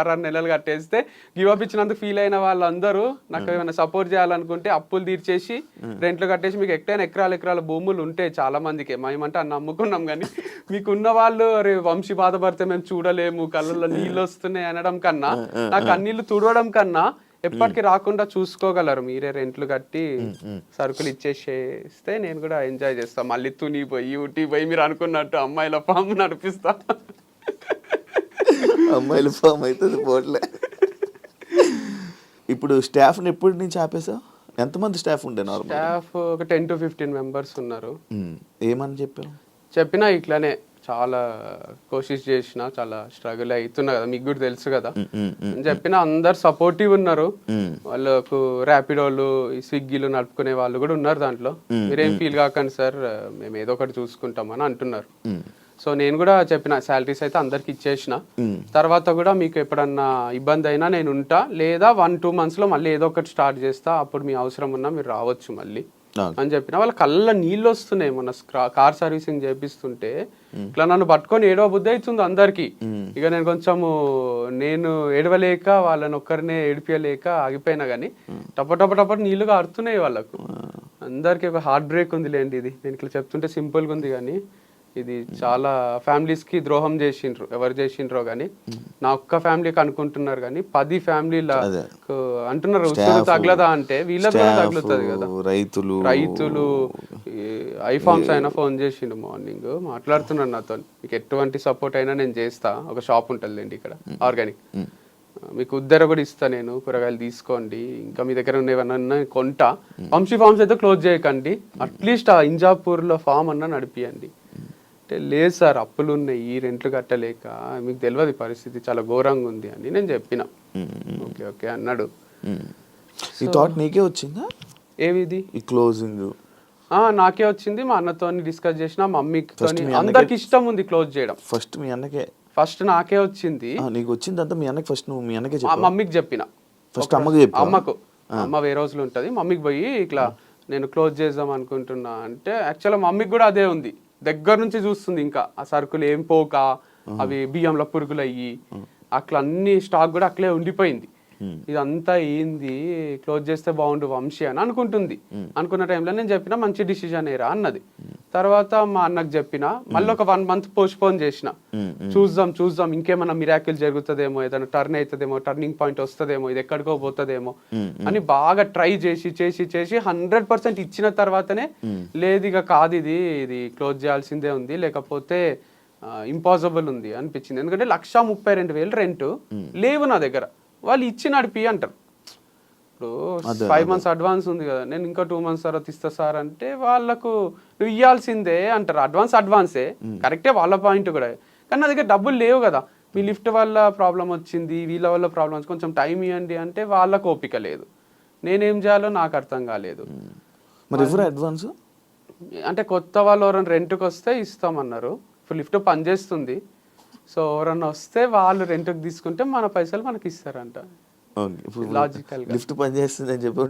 6 నెలలు కట్టేస్తే గివ్ అప్ ఇచ్చినందుకు ఫీల్ అయిన వాళ్ళందరూ నాకు ఏమైనా సపోర్ట్ చేయాలనుకుంటే అప్పులు తీర్చేసి రెంట్లు కట్టేసి, మీకు ఎకరాల భూములు ఉంటే చాలా మందికి, మేమంటే అన్న అమ్ముకున్నాం కానీ మీకున్న వాళ్ళు అరే వంశీ బాధపడితే మేము చూడలేము కళ్ళల్లో నీళ్ళు వస్తున్నాయి అనడం కన్నా, నాకు కన్నీళ్ళు తుడవడం కన్నా ఎప్పటికీ రాకుండా చూసుకోగలరు మీరే రెంట్లు కట్టి సరుకులు ఇచ్చేసేస్తే నేను కూడా ఎంజాయ్ చేస్తా. మళ్ళీ తుని పోయి ఊటీ పోయి మీరు అనుకున్నట్టు అమ్మాయిల ఫామ్ నడిపిస్తా. అమ్మాయిల ఫామ్ అవుతుంది పోట్లే. ఇప్పుడు స్టాఫ్ని ఎప్పటి నుంచి ఆపేసావు? ఎంతమంది స్టాఫ్ ఉండే నార్మల్? స్టాఫ్ ఒక 10 to 15 మెంబర్స్ ఉన్నారు. ఏమని చెప్పావు? చెప్పినా ఇట్లానే చాలా కోషిష్ చేసిన, చాలా స్ట్రగుల్ అవుతున్నా కదా, మీకు కూడా తెలుసు కదా అని చెప్పిన. అందరు సపోర్టివ్ ఉన్నారు. వాళ్ళకు ర్యాపిడోలు స్విగ్గీలు నడుపుకునే వాళ్ళు కూడా ఉన్నారు దాంట్లో. మీరేం ఫీల్ కాకండి సార్, మేము ఏదో ఒకటి చూసుకుంటామని అంటున్నారు. సో నేను కూడా చెప్పిన శాలరీస్ అయితే అందరికి ఇచ్చేసిన, తర్వాత కూడా మీకు ఎప్పుడన్నా ఇబ్బంది అయినా నేను ఉంటా, లేదా 1-2 months మళ్ళీ ఏదో ఒకటి స్టార్ట్ చేస్తా, అప్పుడు మీ అవసరం ఉన్నా మీరు రావచ్చు మళ్ళీ అని చెప్పిన. వాళ్ళ కళ్ళ నీళ్ళు వస్తున్నాయి. మొన్న కార్ సర్వీసింగ్ చేపిస్తుంటే ఇట్లా నన్ను పట్టుకొని ఏడవ బుద్ధి అవుతుంది అందరికి. ఇక నేను కొంచెము నేను ఏడవలేక వాళ్ళని ఒక్కరినే ఏడిపియలేక ఆగిపోయినా కానీ టప నీళ్లు కారుతున్నాయి వాళ్ళకు. అందరికి ఒక హార్ట్ బ్రేక్ ఉంది లేండి. ఇది నేను ఇట్లా చెప్తుంటే సింపుల్గా ఉంది కానీ ఇది చాలా ఫ్యామిలీస్ కి ద్రోహం చేసిండ్రు. ఎవరు చేసిండ్రో కానీ నా ఒక్క ఫ్యామిలీకి అనుకుంటున్నారు కానీ 10 ఫ్యామిలీల అంటున్నారు. ఉసురు తగలదా అంటే వీళ్ళకి కూడా తగులుతుంది కదా. రైతులు ఐఫామ్స్ అయినా ఫోన్ చేసిండు మార్నింగ్, మాట్లాడుతున్నాడు నాతో, మీకు ఎటువంటి సపోర్ట్ అయినా నేను చేస్తా, ఒక షాప్ ఉంటుందండి ఇక్కడ ఆర్గానిక్, మీకు ఉద్దర కూడా ఇస్తా, నేను కూరగాయలు తీసుకోండి, ఇంకా మీ దగ్గర ఉన్నవన్నా కొంటా, వంశీ ఫార్మ్స్ అయితే క్లోజ్ చేయకండి, అట్లీస్ట్ ఆ ఇంజాపూర్లో ఫామ్ అన్నా నడిపియండి. లేదు సార్ అప్పులు ఉన్నాయి, రెంట్లు కట్టలేక, మీకు తెలియదు పరిస్థితి చాలా ఘోరంగా ఉంది అని నేను చెప్పిన. ఓకే ఓకే అన్నాడు. ఈ థాట్ నీకే వచ్చిందా? ఏవిది ఈ క్లోజింగ్? నాకే వచ్చింది. మా అన్నతో డిస్కస్ చేసిన, మమ్మీతో, అందరికి ఇష్టం ఉంది క్లోజ్ చేయడం. ఫస్ట్ మీ అన్నకే? ఫస్ట్ నాకే వచ్చింది. నీకు వచ్చింది అంతా మీ అన్నకి? ఫస్ట్ నువ్వు మీ అన్నకే? మమ్మీకి చెప్పిన. ఫస్ట్ అమ్మకి చెప్పి? అమ్మకు, అమ్మ వేరే రోజులు ఉంటుంది, మమ్మీకి పోయి ఇట్లా నేను క్లోజ్ చేద్దాం అనుకుంటున్నా అంటే, యాక్చువల్గా మమ్మీకి కూడా అదే ఉంది, దగ్గర నుంచి చూస్తుంది. ఇంకా ఆ సరుకులు ఏం పోక, అవి బియ్యంలో పురుగులు అయ్యి అట్లా అన్ని స్టాక్ కూడా అట్లే ఉండిపోయింది. ఇదంతా ఏంది, క్లోజ్ చేస్తే బాగుండు వంశీ అని అనుకుంటుంది. అనుకున్న టైంలో నేను చెప్పిన మంచి డిసిజన్ ఏరా అన్నది. తర్వాత మా అన్నకు చెప్పిన, మళ్ళీ ఒక 1 month పోస్ట్పోన్ చేసిన, చూద్దాం ఇంకేమైనా మిరాకిల్ జరుగుతుందేమో, ఏదైనా టర్న్ అవుతుందేమో, టర్నింగ్ పాయింట్ వస్తుందేమో, ఇది ఎక్కడికో పోతుందేమో అని బాగా ట్రై చేసి 100% ఇచ్చిన తర్వాతనే లేదు ఇక కాదు, ఇది క్లోజ్ చేయాల్సిందే ఉంది, లేకపోతే ఇంపాసిబుల్ ఉంది అనిపించింది. ఎందుకంటే 1,32,000 రెంట్ లేవు నా దగ్గర, వాళ్ళు ఇచ్చి నడిపి అంటారు. ఇప్పుడు 5 months అడ్వాన్స్ ఉంది కదా, నేను ఇంకా 2 months తర్వాత ఇస్తా సార్ అంటే వాళ్ళకు నువ్వు ఇవ్వాల్సిందే అంటారు. అడ్వాన్సే కరెక్టే వాళ్ళ పాయింట్ కూడా, కానీ నా దగ్గర డబ్బులు లేవు కదా, మీ లిఫ్ట్ వల్ల ప్రాబ్లం వచ్చింది, వీళ్ళ వల్ల ప్రాబ్లం వచ్చింది, కొంచెం టైం ఇవ్వండి అంటే వాళ్ళకు ఓపిక లేదు. నేనేం చేయాలో నాకు అర్థం కాలేదు. మరి ఎవరు అడ్వాన్స్ అంటే కొత్త వాళ్ళు ఎవరైనా రెంట్కి వస్తే ఇస్తామన్నారు. ఇప్పుడు లిఫ్ట్ పనిచేస్తుంది, సో ఎవరన్నా వస్తే వాళ్ళు రెంట్కి తీసుకుంటే మన పైసలు మనకి ఇస్తారంట. లాజికల్ లిఫ్ట్ పని చేస్తుంది అని చెప్పి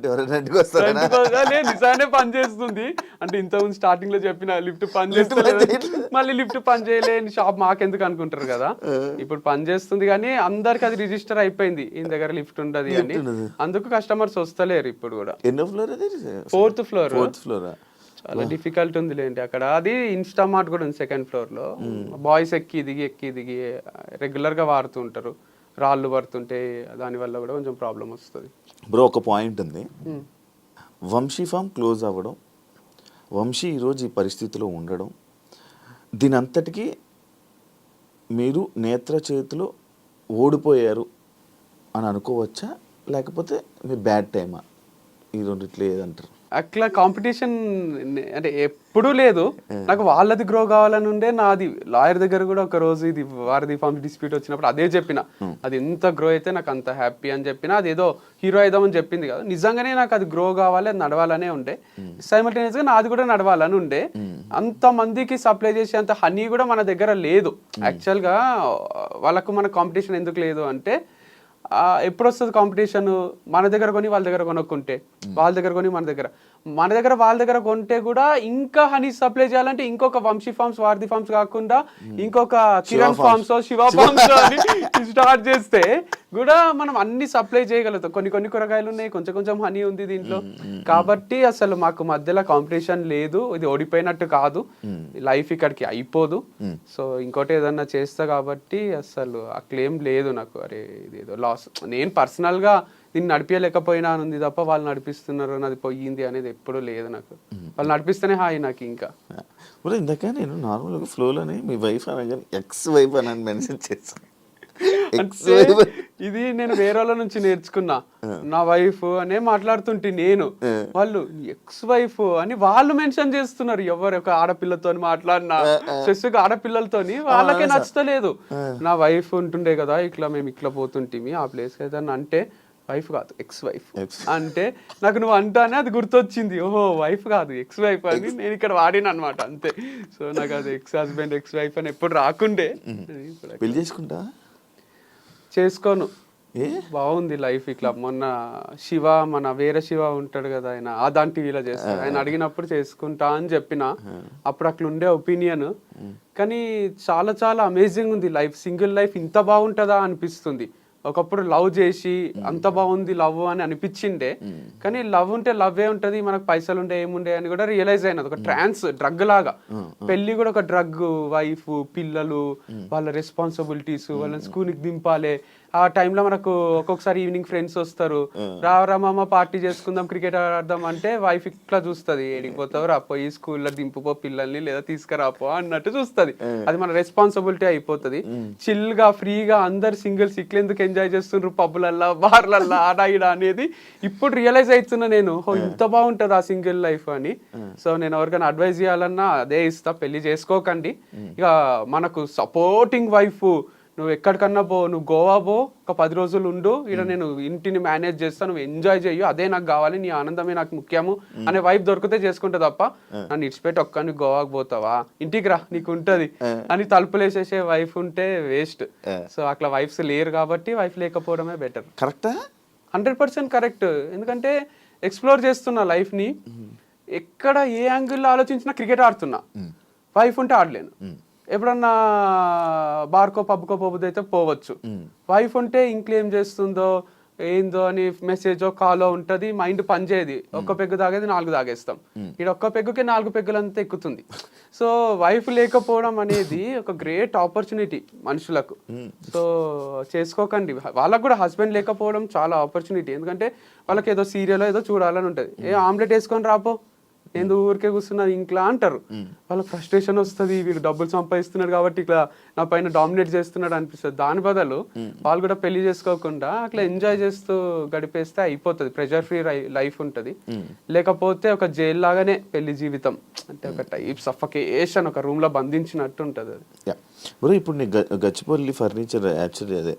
నిజానే పని చేస్తుంది అంటే, ఇంతకుముందు స్టార్టింగ్ లో చెప్పిన లిఫ్ట్ పని చేస్తుంది, మళ్ళీ లిఫ్ట్ పని చేయలేని షాప్ మాకెందుకు అనుకుంటారు కదా. ఇప్పుడు పని చేస్తుంది కానీ అందరికి అది రిజిస్టర్ అయిపోయింది, ఈ దగ్గర లిఫ్ట్ ఉండదు అని, అందుకు కస్టమర్స్ వస్తలేరు ఇప్పుడు కూడా. ఎన్నో ఫ్లోర్? 4th floor. చాలా Oh. డిఫికల్ట్ ఉంది లేండి అక్కడ. అది ఇన్స్టామార్ట్ కూడా ఉంది 2nd floor లో. బాయ్స్ ఎక్కి దిగి రెగ్యులర్ గా వాడుతూ ఉంటారు, రాళ్ళు పడుతుంటే దానివల్ల కూడా కొంచెం ప్రాబ్లం వస్తుంది. బ్రో ఒక పాయింట్ ఉంది, వంశీ ఫామ్ క్లోజ్ అవ్వడం, వంశీ ఈరోజు ఈ పరిస్థితిలో ఉండడం, దీని అంతటికీ మీరు నేత్ర చేతిలో ఓడిపోయారు అని అనుకోవచ్చా, లేకపోతే మీ బ్యాడ్ టైమా? ఈ రెండిట్లో ఏదంటారు? అట్లా కాంపిటీషన్ అంటే ఎప్పుడూ లేదు. నాకు వాళ్ళది గ్రో కావాలని ఉండే. నాది లాయర్ దగ్గర కూడా ఒక రోజు ఇది వారిది ఫార్మ్ డిస్ప్యూట్ వచ్చినప్పుడు అదే చెప్పిన, అది ఎంత గ్రో అయితే నాకు అంత హ్యాపీ అని చెప్పిన. అది ఏదో హీరో అయిదామని చెప్పింది కదా, నిజంగానే నాకు అది గ్రో కావాలి, అది నడవాలనే ఉండే. సైమల్టేనియస్ గా నాది కూడా నడవాలని ఉండే. అంత మందికి సప్లై చేసే అంత హనీ కూడా మన దగ్గర లేదు. యాక్చువల్గా వాళ్ళకు మన కాంపిటీషన్ ఎందుకు లేదు అంటే, ఎప్పుడు వస్తుంది కాంపిటీషన్? మన దగ్గర కొని వాళ్ళ దగ్గర కొనుక్కుంటే, వాళ్ళ దగ్గర కొని మన దగ్గర వాళ్ళ దగ్గర కొంటే కూడా ఇంకా హనీ సప్లై చేయాలంటే ఇంకొక వంశీ ఫార్మ్స్, వారధి ఫార్మ్స్ కాకుండా ఇంకొక కిరణ్ ఫార్మ్స్, శివ ఫార్మ్స్ అని స్టార్ట్ చేస్తే కూడా మనం అన్ని సప్లై చేయగలుగుతాం. కొన్ని కూరగాయలు ఉన్నాయి, కొంచెం హనీ ఉంది దీంట్లో. కాబట్టి అసలు మాకు మధ్యలో కాంపిటీషన్ లేదు, ఇది ఓడిపోయినట్టు కాదు, లైఫ్ ఇక్కడికి అయిపోదు. సో ఇంకోటి ఏదన్నా చేస్తా కాబట్టి అసలు ఆ క్లెయిమ్ లేదు నాకు. అరే ఇదేదో లాస్, నేను పర్సనల్గా దీన్ని నడిపించలేకపోయినా ఉంది తప్ప వాళ్ళు నడిపిస్తున్నారు నాది పోయింది అనేది ఎప్పుడూ లేదు నాకు. వాళ్ళు నడిపిస్తేనే హాయి నాకు. ఇంకా ఇందాక నేను నార్మల్గా ఫ్లోలోనే మీ వైఫ్ అనగానే ఎక్స్ వైఫ్ అని మెన్షన్ చేస్తాను. అంటే ఇది నేను వేరే వాళ్ళ నుంచి నేర్చుకున్నా. నా వైఫ్ అనే మాట్లాడుతుంటే నేను, వాళ్ళు ఎక్స్ వైఫ్ అని వాళ్ళు మెన్షన్ చేస్తున్నారు. ఎవరు ఒక ఆడపిల్లతో మాట్లాడినా, స్పెసిఫిక్ ఆడపిల్లలతోని వాళ్ళకే నచ్చలేదు. నా వైఫ్ ఉంటుండే కదా, ఇట్లా మేము ఇట్లా పోతుంటిమి ఆ ప్లేస్ అయితే అంటే వైఫ్ కాదు ఎక్స్ వైఫ్ అంటే నాకు నువ్వు అంటానే అది గుర్తొచ్చింది. ఓహో వైఫ్ కాదు ఎక్స్ వైఫ్ అని నేను ఇక్కడ వాడిన అనమాట, అంతే. సో నాకు అది ఎక్స్ హస్బెండ్ ఎక్స్ వైఫ్ అని ఎప్పుడు రాకుండే. పెళ్లి చేసుకుంటా చేసుకోను, బాగుంది లైఫ్ ఇట్లా. మొన్న శివ, మన వేరే శివ ఉంటాడు కదా, ఆయన ఆదాన్ టీవీలో చేస్తాడు, ఆయన అడిగినప్పుడు చేసుకుంటా అని చెప్పిన. అప్పుడు అట్లా ఉండే ఒపీనియన్. కానీ చాలా చాలా అమేజింగ్ ఉంది లైఫ్. సింగిల్ లైఫ్ ఇంత బాగుంటుందా అనిపిస్తుంది. ఒకప్పుడు లవ్ చేసి అంత బాగుంది లవ్ అని అనిపించిండే, కానీ లవ్ ఉంటే లవ్వే ఉంటది, మనకు పైసలు ఉండే ఏముండే అని కూడా రియలైజ్ అయినది. ఒక డ్రగ్ లాగా పెళ్లి కూడా ఒక డ్రగ్. వైఫ్, పిల్లలు, వాళ్ళ రెస్పాన్సిబిలిటీస్, వాళ్ళని స్కూల్కి దింపాలి. ఆ టైంలో మనకు ఒక్కొక్కసారి ఈవినింగ్ ఫ్రెండ్స్ వస్తారు, రామమ్మ పార్టీ చేసుకుందాం, క్రికెట్ ఆడదాం అంటే వైఫ్ ఇట్లా చూస్తుంది, ఏడిపోతావు రా, పోయి స్కూల్లో దింపుపో పిల్లల్ని, లేదా తీసుకురాపో అన్నట్టు చూస్తుంది. అది మన రెస్పాన్సిబిలిటీ అయిపోతుంది. చిల్ గా ఫ్రీగా అందరు సింగిల్స్ ఇట్లెందుకు ఎంజాయ్ చేస్తుండ్రు పబ్బులల్లా, బార్లల్లా, ఆడ ఈడ అనేది ఇప్పుడు రియలైజ్ అవుతున్నా నేను. ఇంత బాగుంటుంది ఆ సింగిల్ లైఫ్ అని. సో నేను ఎవరికైనా అడ్వైజ్ చేయాలన్నా అదే ఇస్తా, పెళ్లి చేసుకోకండి. ఇక మనకు సపోర్టింగ్ వైఫ్, నువ్వు ఎక్కడికన్నా పో, నువ్వు గోవా పో, ఒక 10 రోజులు ఉండు, ఇక్కడ నేను ఇంటిని మేనేజ్ చేస్తాను, నువ్వు ఎంజాయ్ చెయ్యు, అదే నాకు కావాలి, నీ ఆనందమే నాకు ముఖ్యము అనే వైఫ్ దొరికితే చేసుకుంటే తప్ప నన్ను ఇడిచిపెట్టి ఒక్కని గోవాకి పోతావా, ఇంటికి రా నీకు ఉంటది అని తలుపులేసేసే వైఫ్ ఉంటే వేస్ట్. సో అట్లా వైఫ్స్ లేరు కాబట్టి వైఫ్ లేకపోవడమే బెటర్. కరెక్టా? 100% కరెక్ట్. ఎందుకంటే ఎక్స్ప్లోర్ చేస్తున్నా లైఫ్ని. ఎక్కడ ఏ యాంగిల్లో ఆలోచించినా క్రికెట్ ఆడుతున్నా, వైఫ్ ఉంటే ఆడలేను. ఎప్పుడన్నా బార్కో పబ్కో పోబుద్ది అయితే పోవచ్చు. వైఫ్ ఉంటే ఇంట్లో ఏం చేస్తుందో ఏందో అని మెసేజో కాలో ఉంటుంది, మైండ్ పనిచేయదు. ఒక్క పెగ్గు తాగేది 4 తాగేస్తాం, ఇక్కడ ఒక్క పెగ్గుకి 4 పెగ్గులంతా ఎక్కుతుంది. సో వైఫ్ లేకపోవడం అనేది ఒక గ్రేట్ ఆపర్చునిటీ మనుషులకు. సో చేసుకోకండి. వాళ్ళకు కూడా హస్బెండ్ లేకపోవడం చాలా ఆపర్చునిటీ. ఎందుకంటే వాళ్ళకి ఏదో సీరియల్ ఏదో చూడాలని ఉంటుంది, ఏ ఆమ్లెట్ వేసుకొని రాపో, ఏందో ఊరికే కూర్చున్నది ఇంట్లో అంటారు. వాళ్ళకి ఫ్రస్ట్రేషన్ వస్తుంది, వీడు డబ్బులు సంపాదిస్తున్నాడు కాబట్టి ఇట్లా నా పైన డామినేట్ చేస్తున్నాడు అనిపిస్తుంది. దాని బదులు వాళ్ళు కూడా పెళ్లి చేసుకోకుండా అట్లా ఎంజాయ్ చేస్తూ గడిపేస్తే అయిపోతుంది, ప్రెషర్ ఫ్రీ లైఫ్ ఉంటుంది. లేకపోతే ఒక జైలు లాగానే పెళ్లి జీవితం, అంటే ఒక టైప్ సఫకేషన్, ఒక రూమ్ లో బంధించినట్టు ఉంటుంది అది. ఇప్పుడు నీ గచ్చిపల్లి ఫర్నిచర్ యాక్చువల్లీ అదే